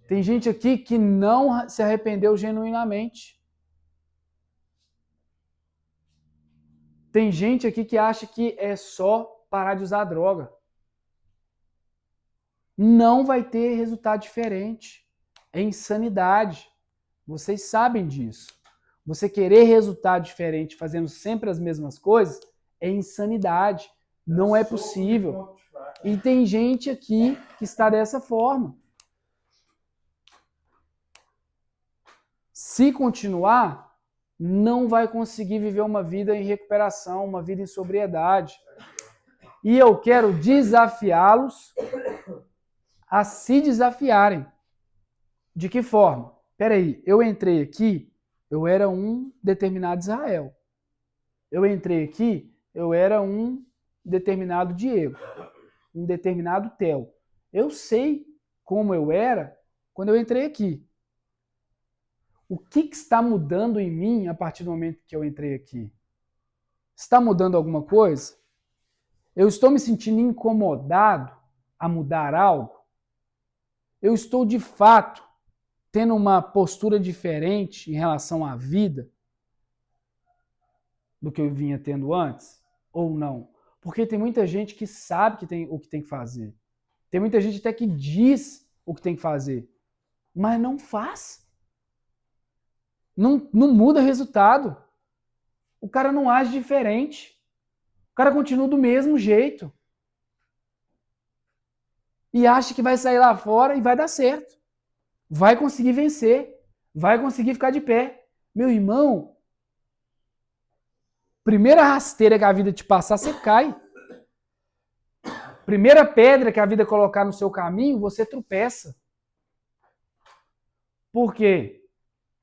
Tem gente aqui que não se arrependeu genuinamente. Tem gente aqui que acha que é só parar de usar droga. Não vai ter resultado diferente. É insanidade. Vocês sabem disso. Você querer resultado diferente fazendo sempre as mesmas coisas é insanidade. Não é possível. E tem gente aqui que está dessa forma. Se continuar, não vai conseguir viver uma vida em recuperação, uma vida em sobriedade. E eu quero desafiá-los a se desafiarem. De que forma? Peraí, eu entrei aqui, eu era um determinado Israel. Eu entrei aqui, eu era um determinado Diego, um determinado Theo. Eu sei como eu era quando eu entrei aqui. O que está mudando em mim a partir do momento que eu entrei aqui? Está mudando alguma coisa? Eu estou me sentindo incomodado a mudar algo? Eu estou, de fato, tendo uma postura diferente em relação à vida do que eu vinha tendo antes? Ou não? Porque tem muita gente que sabe o que tem que fazer. Tem muita gente até que diz o que tem que fazer, mas não faz. Não muda resultado. O cara não age diferente. O cara continua do mesmo jeito. E acha que vai sair lá fora e vai dar certo. Vai conseguir vencer. Vai conseguir ficar de pé. Meu irmão, primeira rasteira que a vida te passar, você cai. Primeira pedra que a vida colocar no seu caminho, você tropeça. Por quê?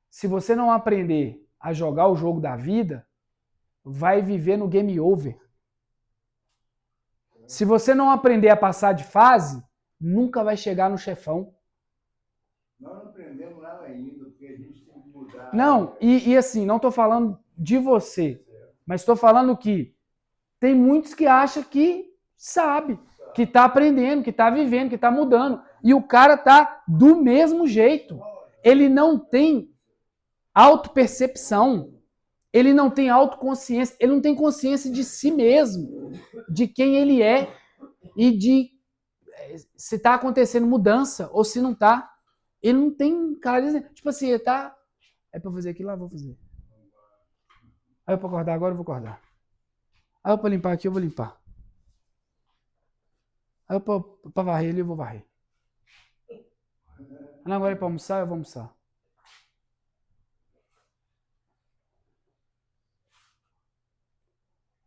Se você não aprender a jogar o jogo da vida, vai viver no game over. Se você não aprender a passar de fase, nunca vai chegar no chefão. Nós não aprendemos nada ainda, porque a gente tem que mudar. Não, e assim, não estou falando de você, mas estou falando que tem muitos que acham que sabe, que está aprendendo, que está vivendo, que está mudando. E o cara está do mesmo jeito. Ele não tem autopercepção, ele não tem autoconsciência, ele não tem consciência de si mesmo, de quem ele é e de se está acontecendo mudança ou se não está. Ele não tem clareza, tipo assim, tá, é para fazer aquilo lá, vou fazer. Aí eu para acordar agora, eu vou acordar. Aí eu para limpar aqui, eu vou limpar. Aí eu para varrer ali, eu vou varrer. Agora é para almoçar, eu vou almoçar.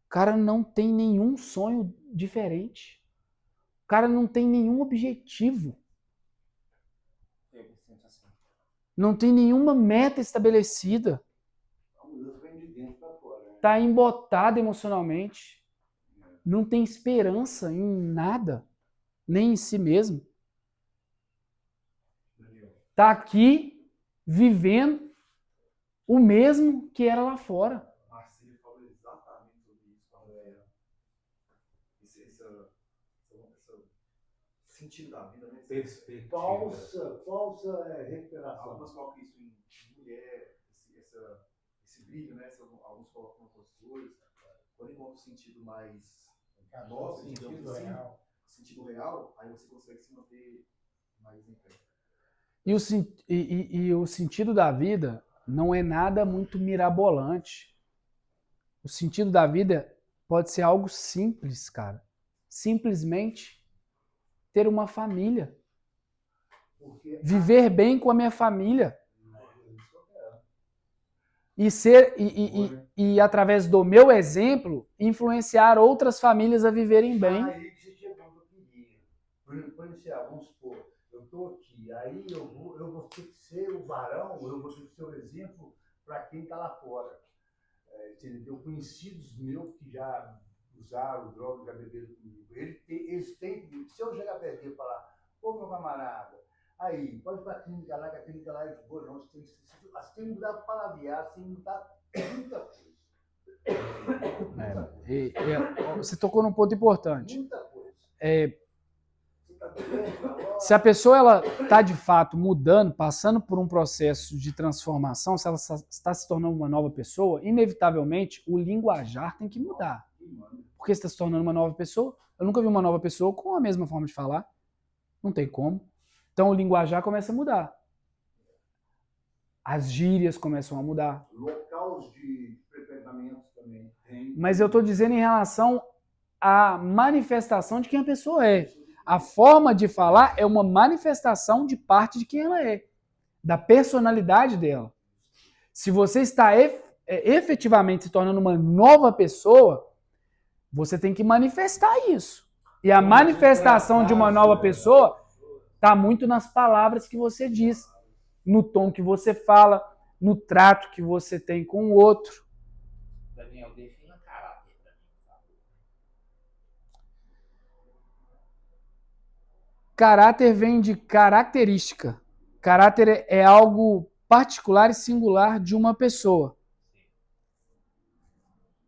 O cara não tem nenhum sonho diferente. O cara não tem nenhum objetivo. Não tem nenhuma meta estabelecida. A mudança vem de dentro para fora. Né? Tá embotado emocionalmente. Não tem esperança em nada. Nem em si mesmo. Tá aqui vivendo o mesmo que era lá fora. Marcílio falou exatamente sobre isso, esse sentido da vida, né? Perspectiva. Falsa recuperação. Algumas colocam isso em mulher, esse brilho, né? Alguns colocam outras coisas. Quando encontra um sentido mais nosso, digamos sentido assim, real. sentido real, aí você consegue se manter mais em pé. E o sentido da vida não é nada muito mirabolante. O sentido da vida pode ser algo simples, cara. Simplesmente ter uma família. Porque Viver bem com a minha família. E através do meu exemplo, influenciar outras famílias a viverem bem. aí que você chegou no que eu queria. Por exemplo, vamos supor, eu estou aqui, aí eu vou ter que ser o varão, eu vou ter que ser o exemplo para quem está lá fora. Entendeu? Conhecidos meus que já usaram drogas, já beberam comigo. Eles têm que, se eu chegar perto e falar, ô meu camarada, aí, pode ir para a clínica lá, que a clínica lá é de boa, não, você tem que mudar o palavrear, você tem que mudar muita coisa. Você tocou num ponto importante. Muita coisa. Você tá doendo agora? Se a pessoa ela está de fato mudando, passando por um processo de transformação, se ela está se tornando uma nova pessoa, inevitavelmente o linguajar tem que mudar. Porque você está se tornando uma nova pessoa. Eu nunca vi uma nova pessoa com a mesma forma de falar. Não tem como. Então o linguajar começa a mudar. As gírias começam a mudar. Locais de frequentamento também tem. Mas eu estou dizendo em relação à manifestação de quem a pessoa é. A forma de falar é uma manifestação de parte de quem ela é, da personalidade dela. Se você está efetivamente se tornando uma nova pessoa, você tem que manifestar isso. E a manifestação de uma nova pessoa está muito nas palavras que você diz, no tom que você fala, no trato que você tem com o outro. Daniel, defina caráter pra mim, por favor. Caráter vem de característica. Caráter é algo particular e singular de uma pessoa.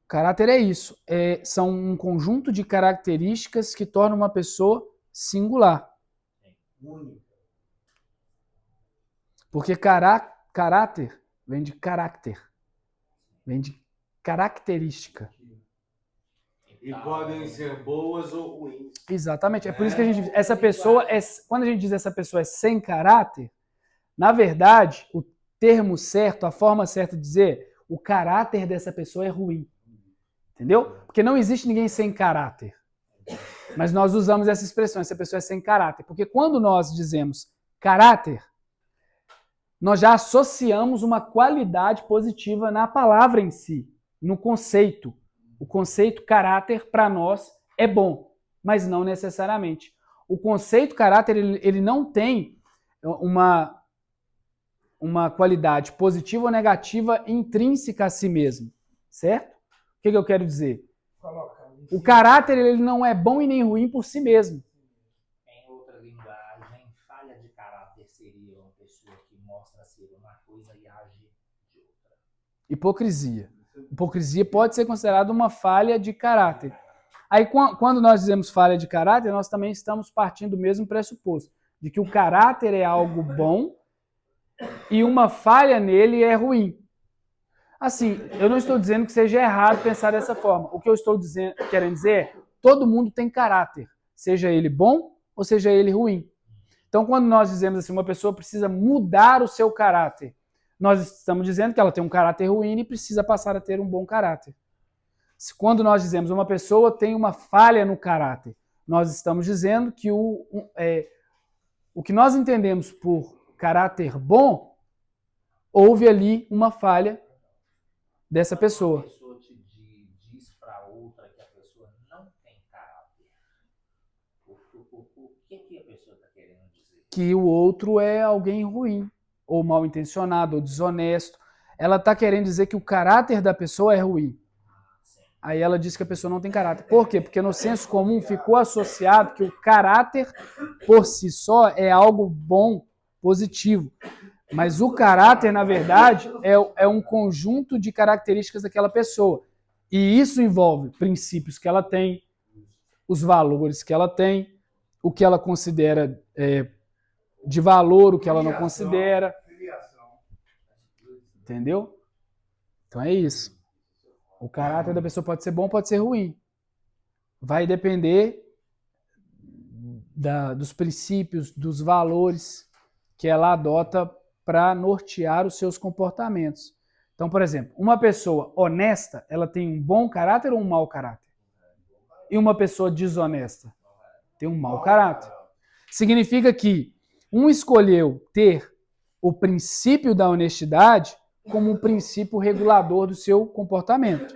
Caráter é isso. São um conjunto de características que tornam uma pessoa singular. Único. Porque caráter vem de caráter. Vem de característica. E podem ser boas ou ruins. Exatamente. É por isso que a gente diz, quando a gente diz essa pessoa é sem caráter, na verdade, o termo certo, a forma certa de dizer, o caráter dessa pessoa é ruim. Entendeu? Porque não existe ninguém sem caráter. Mas nós usamos essa expressão, essa pessoa é sem caráter. Porque quando nós dizemos caráter, nós já associamos uma qualidade positiva na palavra em si, no conceito. O conceito caráter, para nós, é bom, mas não necessariamente. O conceito caráter, ele não tem uma qualidade positiva ou negativa intrínseca a si mesmo, certo? O que eu quero dizer? O caráter, ele não é bom e nem ruim por si mesmo. Em outra linguagem, falha de caráter seria uma pessoa que mostra ser uma coisa e age de outra. Hipocrisia. Hipocrisia pode ser considerada uma falha de caráter. Aí, quando nós dizemos falha de caráter, nós também estamos partindo do mesmo pressuposto, de que o caráter é algo bom e uma falha nele é ruim. Assim, eu não estou dizendo que seja errado pensar dessa forma. O que eu estou querendo dizer é, todo mundo tem caráter, seja ele bom ou seja ele ruim. Então, quando nós dizemos assim, uma pessoa precisa mudar o seu caráter, nós estamos dizendo que ela tem um caráter ruim e precisa passar a ter um bom caráter. Quando nós dizemos uma pessoa tem uma falha no caráter, nós estamos dizendo que o que nós entendemos por caráter bom, houve ali uma falha dessa pessoa. Quando a pessoa te diz para outra que a pessoa não tem caráter, o que a pessoa está querendo dizer? Que o outro é alguém ruim, ou mal intencionado, ou desonesto. Ela está querendo dizer que o caráter da pessoa é ruim. Aí ela diz que a pessoa não tem caráter. Por quê? Porque no senso comum ficou associado que o caráter por si só é algo bom, positivo. Mas o caráter, na verdade, é um conjunto de características daquela pessoa. E isso envolve princípios que ela tem, os valores que ela tem, o que ela considera de valor, o que ela não considera. Entendeu? Então é isso. O caráter da pessoa pode ser bom, pode ser ruim. Vai depender dos princípios, dos valores que ela adota para nortear os seus comportamentos. Então, por exemplo, uma pessoa honesta, ela tem um bom caráter ou um mau caráter? E uma pessoa desonesta tem um mau caráter. Significa que um escolheu ter o princípio da honestidade como um princípio regulador do seu comportamento.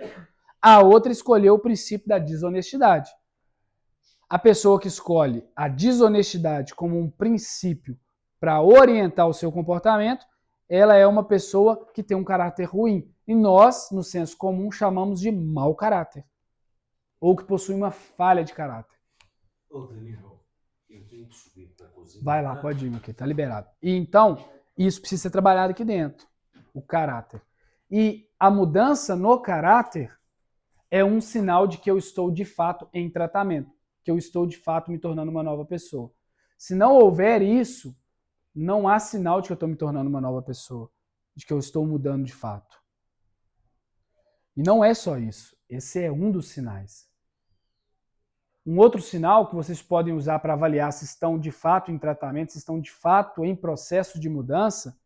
A outra escolheu o princípio da desonestidade. A pessoa que escolhe a desonestidade como um princípio para orientar o seu comportamento, ela é uma pessoa que tem um caráter ruim. E nós, no senso comum, chamamos de mau caráter. Ou que possui uma falha de caráter. Ô, Danilo, eu tenho que subir para a cozinha. Vai lá, pode ir, meu querido, tá liberado. E então, isso precisa ser trabalhado aqui dentro. O caráter. E a mudança no caráter é um sinal de que eu estou de fato em tratamento, que eu estou de fato me tornando uma nova pessoa. Se não houver isso, não há sinal de que eu estou me tornando uma nova pessoa, de que eu estou mudando de fato. E não é só isso, esse é um dos sinais. Um outro sinal que vocês podem usar para avaliar se estão de fato em tratamento, se estão de fato em processo de mudança,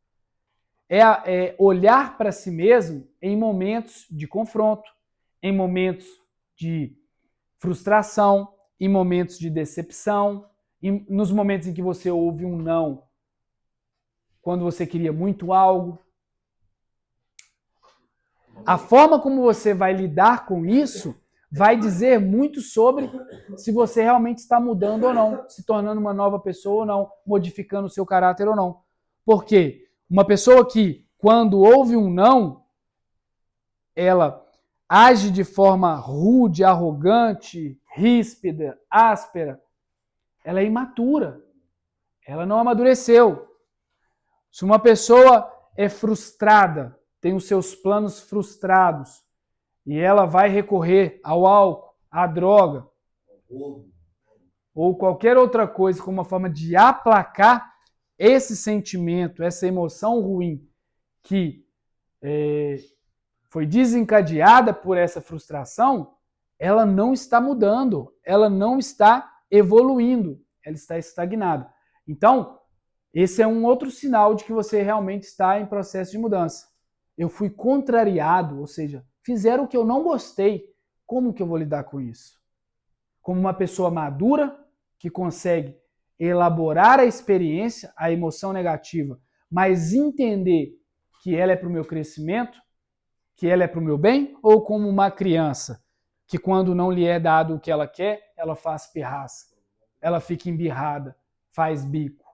é olhar para si mesmo em momentos de confronto, em momentos de frustração, em momentos de decepção, nos momentos em que você ouve um não, quando você queria muito algo. A forma como você vai lidar com isso vai dizer muito sobre se você realmente está mudando ou não, se tornando uma nova pessoa ou não, modificando o seu caráter ou não. Por quê? Uma pessoa que, quando ouve um não, ela age de forma rude, arrogante, ríspida, áspera, ela é imatura. Ela não amadureceu. Se uma pessoa é frustrada, tem os seus planos frustrados, e ela vai recorrer ao álcool, à droga, ou qualquer outra coisa como uma forma de aplacar esse sentimento, essa emoção ruim que foi desencadeada por essa frustração, ela não está mudando, ela não está evoluindo, ela está estagnada. Então, esse é um outro sinal de que você realmente está em processo de mudança. Eu fui contrariado, ou seja, fizeram o que eu não gostei. Como que eu vou lidar com isso? Como uma pessoa madura, que consegue elaborar a experiência, a emoção negativa, mas entender que ela é para o meu crescimento, que ela é para o meu bem, ou como uma criança, que quando não lhe é dado o que ela quer, ela faz pirraça, ela fica embirrada, faz bico.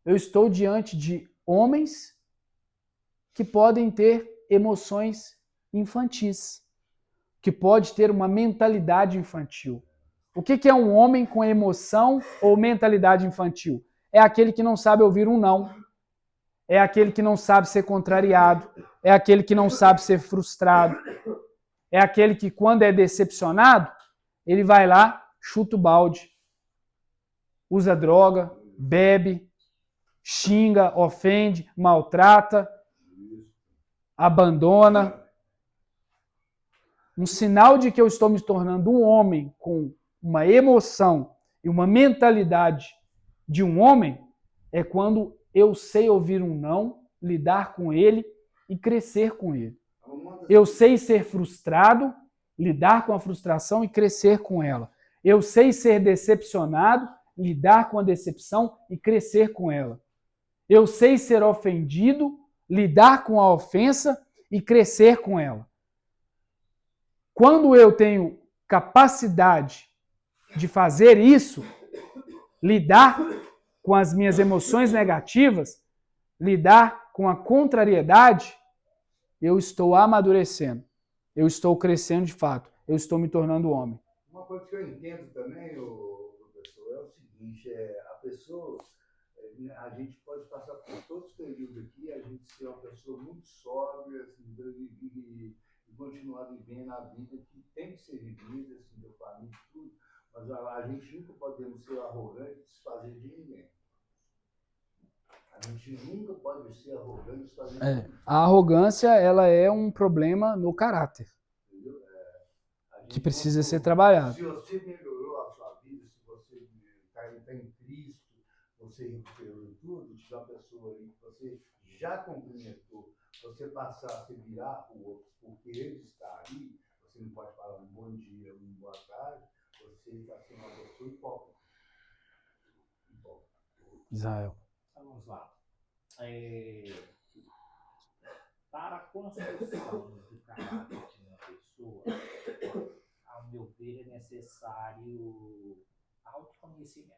Eu estou diante de homens que podem ter emoções infantis, que pode ter uma mentalidade infantil. O que é um homem com emoção ou mentalidade infantil? É aquele que não sabe ouvir um não, é aquele que não sabe ser contrariado, é aquele que não sabe ser frustrado, é aquele que quando é decepcionado, ele vai lá, chuta o balde, usa droga, bebe, xinga, ofende, maltrata, abandona. Um sinal de que eu estou me tornando um homem com uma emoção e uma mentalidade de um homem é quando eu sei ouvir um não, lidar com ele e crescer com ele. Eu sei ser frustrado, lidar com a frustração e crescer com ela. Eu sei ser decepcionado, lidar com a decepção e crescer com ela. Eu sei ser ofendido, lidar com a ofensa e crescer com ela. Quando eu tenho capacidade de fazer isso, lidar com as minhas emoções negativas, lidar com a contrariedade, eu estou amadurecendo. Eu estou crescendo de fato. Eu estou me tornando homem. Uma coisa que eu entendo também, professor, é o seguinte, a pessoa, a gente pode passar por todos os períodos aqui, a gente ser uma pessoa muito sóbria, assim, e continuar vivendo a vida que tem que ser vivida, assim, da família e tudo, mas a gente nunca podemos ser arrogante e desfazer de ninguém. A gente nunca pode ser arrogante e desfazer de ninguém. A arrogância, ela é um problema no caráter, que precisa ser trabalhado. Se você melhorou a sua vida, se você está em Cristo, você recuperou tudo, tiver uma pessoa aí que você já cumprimentou, você passar a se virar para o outro, porque ele está ali, você não pode falar um bom dia, uma boa tarde, você está sendo uma pessoa hipócrita. Israel. Então, vamos lá. Para a construção do caráter de uma pessoa, ao meu ver, é necessário autoconhecimento.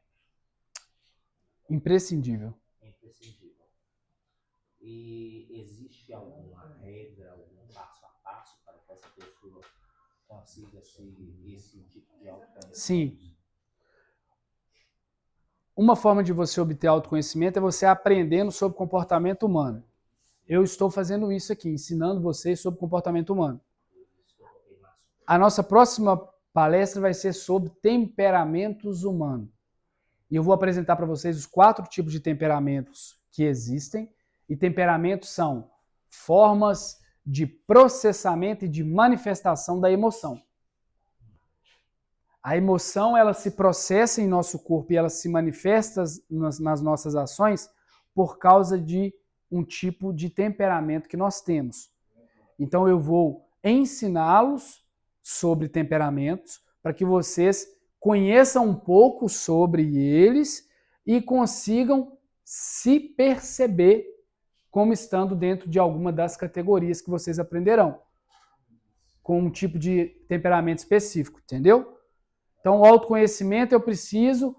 Imprescindível. É imprescindível. E existe alguma regra, algum passo a passo para que essa pessoa consiga esse tipo de autoconhecimento? Sim. Uma forma de você obter autoconhecimento é você aprendendo sobre comportamento humano. Eu estou fazendo isso aqui, ensinando vocês sobre comportamento humano. A nossa próxima palestra vai ser sobre temperamentos humanos. E eu vou apresentar para vocês os 4 tipos de temperamentos que existem. E temperamentos são formas de processamento e de manifestação da emoção. A emoção, ela se processa em nosso corpo e ela se manifesta nas nossas ações por causa de um tipo de temperamento que nós temos. Então eu vou ensiná-los sobre temperamentos para que vocês conheçam um pouco sobre eles e consigam se perceber como estando dentro de alguma das categorias que vocês aprenderão, com um tipo de temperamento específico, entendeu? Então, o autoconhecimento eu preciso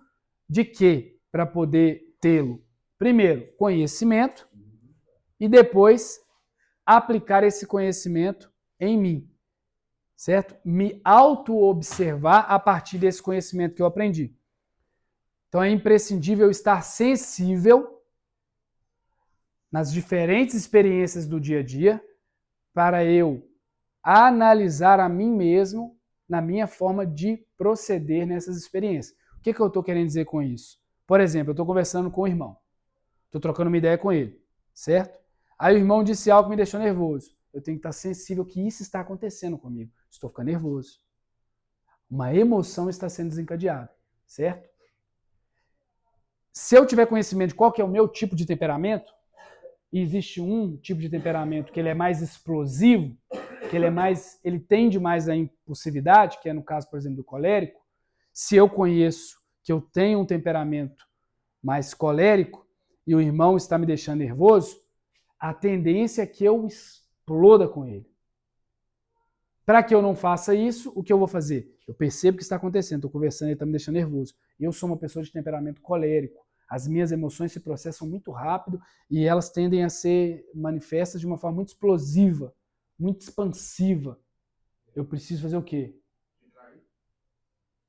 de quê para poder tê-lo? Primeiro, conhecimento e depois aplicar esse conhecimento em mim, certo? Me auto-observar a partir desse conhecimento que eu aprendi. Então, é imprescindível estar sensível nas diferentes experiências do dia a dia, para eu analisar a mim mesmo na minha forma de proceder nessas experiências. O que eu estou querendo dizer com isso? Por exemplo, eu estou conversando com o irmão, estou trocando uma ideia com ele, certo? Aí o irmão disse algo que me deixou nervoso. Eu tenho que estar sensível que isso está acontecendo comigo. Estou ficando nervoso. Uma emoção está sendo desencadeada, certo? Se eu tiver conhecimento de qual que é o meu tipo de temperamento, e existe um tipo de temperamento que ele é mais explosivo, que ele tende mais à impulsividade, que é no caso, por exemplo, do colérico. Se eu conheço que eu tenho um temperamento mais colérico e o irmão está me deixando nervoso, a tendência é que eu exploda com ele. Para que eu não faça isso, o que eu vou fazer? Eu percebo que está acontecendo, estou conversando, ele está me deixando nervoso. Eu sou uma pessoa de temperamento colérico. As minhas emoções se processam muito rápido e elas tendem a ser manifestas de uma forma muito explosiva, muito expansiva. Eu preciso fazer o quê?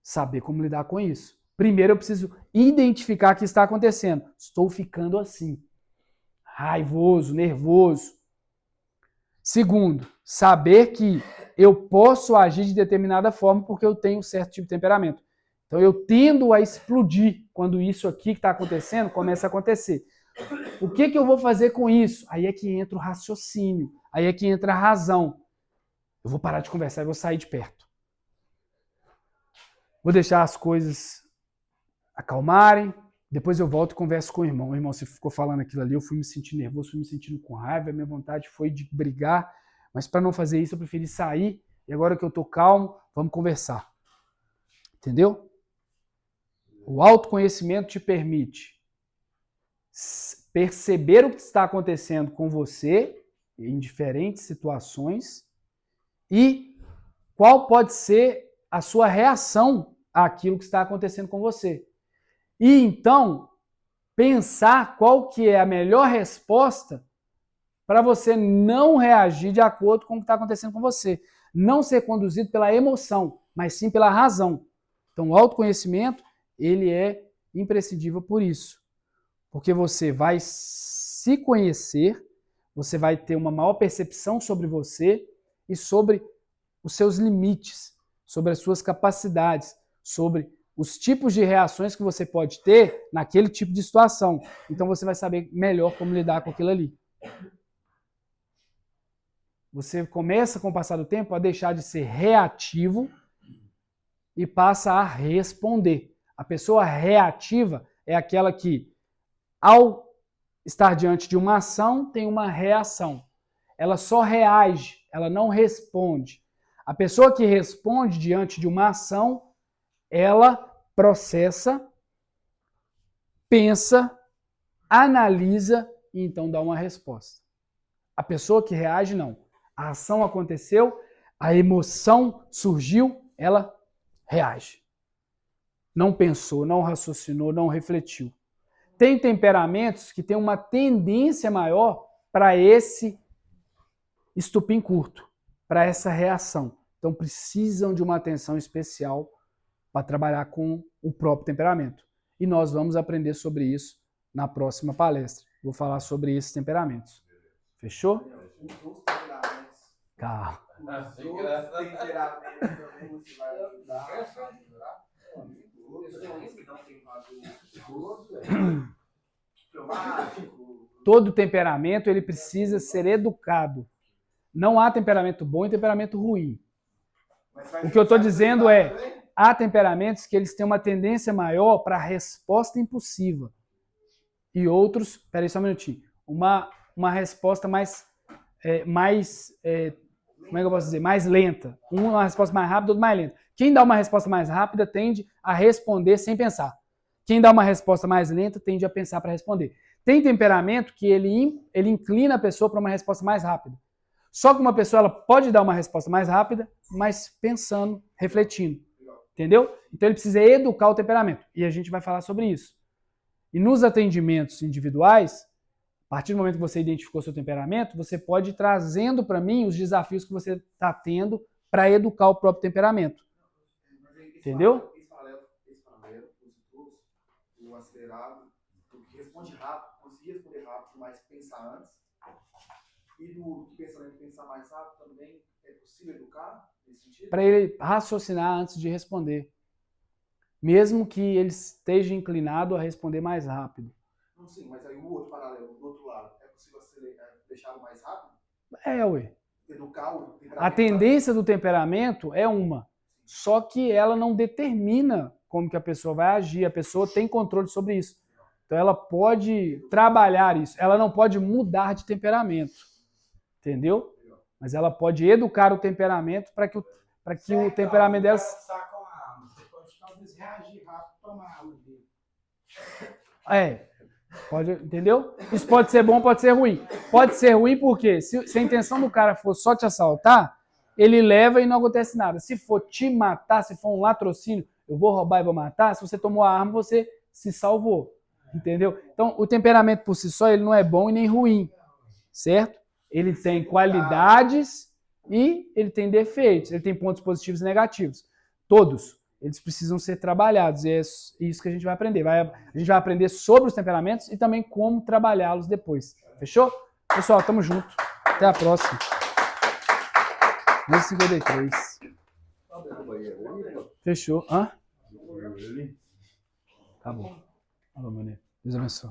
Saber como lidar com isso. Primeiro eu preciso identificar o que está acontecendo. Estou ficando assim, raivoso, nervoso. Segundo, saber que eu posso agir de determinada forma porque eu tenho um certo tipo de temperamento. Então eu tendo a explodir quando isso aqui que está acontecendo começa a acontecer. O que eu vou fazer com isso? Aí é que entra o raciocínio, aí é que entra a razão. Eu vou parar de conversar e vou sair de perto. Vou deixar as coisas acalmarem, depois eu volto e converso com o irmão. O irmão, você ficou falando aquilo ali, eu fui me sentindo nervoso, fui me sentindo com raiva, a minha vontade foi de brigar, mas para não fazer isso eu preferi sair e agora que eu estou calmo, vamos conversar. Entendeu? O autoconhecimento te permite perceber o que está acontecendo com você em diferentes situações e qual pode ser a sua reação àquilo que está acontecendo com você. E então, pensar qual que é a melhor resposta para você não reagir de acordo com o que está acontecendo com você. Não ser conduzido pela emoção, mas sim pela razão. Então, o autoconhecimento ele é imprescindível por isso. Porque você vai se conhecer, você vai ter uma maior percepção sobre você e sobre os seus limites, sobre as suas capacidades, sobre os tipos de reações que você pode ter naquele tipo de situação. Então você vai saber melhor como lidar com aquilo ali. Você começa, com o passar do tempo, a deixar de ser reativo e passa a responder. A pessoa reativa é aquela que, ao estar diante de uma ação, tem uma reação. Ela só reage, ela não responde. A pessoa que responde diante de uma ação, ela processa, pensa, analisa e então dá uma resposta. A pessoa que reage, não. A ação aconteceu, a emoção surgiu, ela reage. Não pensou, não raciocinou, não refletiu. Tem temperamentos que têm uma tendência maior para esse estupim curto, para essa reação. Então precisam de uma atenção especial para trabalhar com o próprio temperamento. E nós vamos aprender sobre isso na próxima palestra. Vou falar sobre esses temperamentos. Fechou? Os outros temperamentos. Calma. Os outros temperamentos também você vai ajudar. Pessoas que não têm valor filmático. Todo temperamento ele precisa ser educado. Não há temperamento bom e temperamento ruim. O que eu estou dizendo é, há temperamentos que eles têm uma tendência maior para a resposta impulsiva. E outros, peraí só um minutinho, uma resposta mais como é que eu posso dizer? Mais lenta. Uma resposta mais rápida, outra mais lenta. Quem dá uma resposta mais rápida tende a responder sem pensar. Quem dá uma resposta mais lenta tende a pensar para responder. Tem temperamento que ele inclina a pessoa para uma resposta mais rápida. Só que uma pessoa ela pode dar uma resposta mais rápida, mas pensando, refletindo. Entendeu? Então ele precisa educar o temperamento. E a gente vai falar sobre isso. E nos atendimentos individuais, a partir do momento que você identificou seu temperamento, você pode ir trazendo para mim os desafios que você está tendo para educar o próprio temperamento. Entendeu? Esse paralelo que você trouxe, o acelerado, o que responde rápido, conseguir responder rápido, mas pensar antes. E do pensamento pensar mais rápido também é possível educar nesse sentido? Para ele raciocinar antes de responder. Mesmo que ele esteja inclinado a responder mais rápido. Não, sim, mas aí o outro paralelo, do outro lado, é possível deixá-lo mais rápido? Ué. Educar o temperamento? A tendência do temperamento é uma. Só que ela não determina como que a pessoa vai agir. A pessoa tem controle sobre isso. Então ela pode trabalhar isso. Ela não pode mudar de temperamento. Entendeu? Mas ela pode educar o temperamento para que o temperamento dela... Saca uma arma. Você pode talvez reagir rápido e tomar a arma dele. Pode, entendeu? Isso pode ser bom, pode ser ruim. Pode ser ruim porque se a intenção do cara for só te assaltar, ele leva e não acontece nada. Se for te matar, se for um latrocínio, eu vou roubar e vou matar, se você tomou a arma, você se salvou. Entendeu? Então, o temperamento por si só, ele não é bom e nem ruim. Certo? Ele tem qualidades e ele tem defeitos. Ele tem pontos positivos e negativos. Todos. Eles precisam ser trabalhados. E é isso que a gente vai aprender. A gente vai aprender sobre os temperamentos e também como trabalhá-los depois. Fechou? Pessoal, tamo junto. Até a próxima. 53. Fechou. Hã? Tá bom. Alô, meu Deus. Deus abençoe.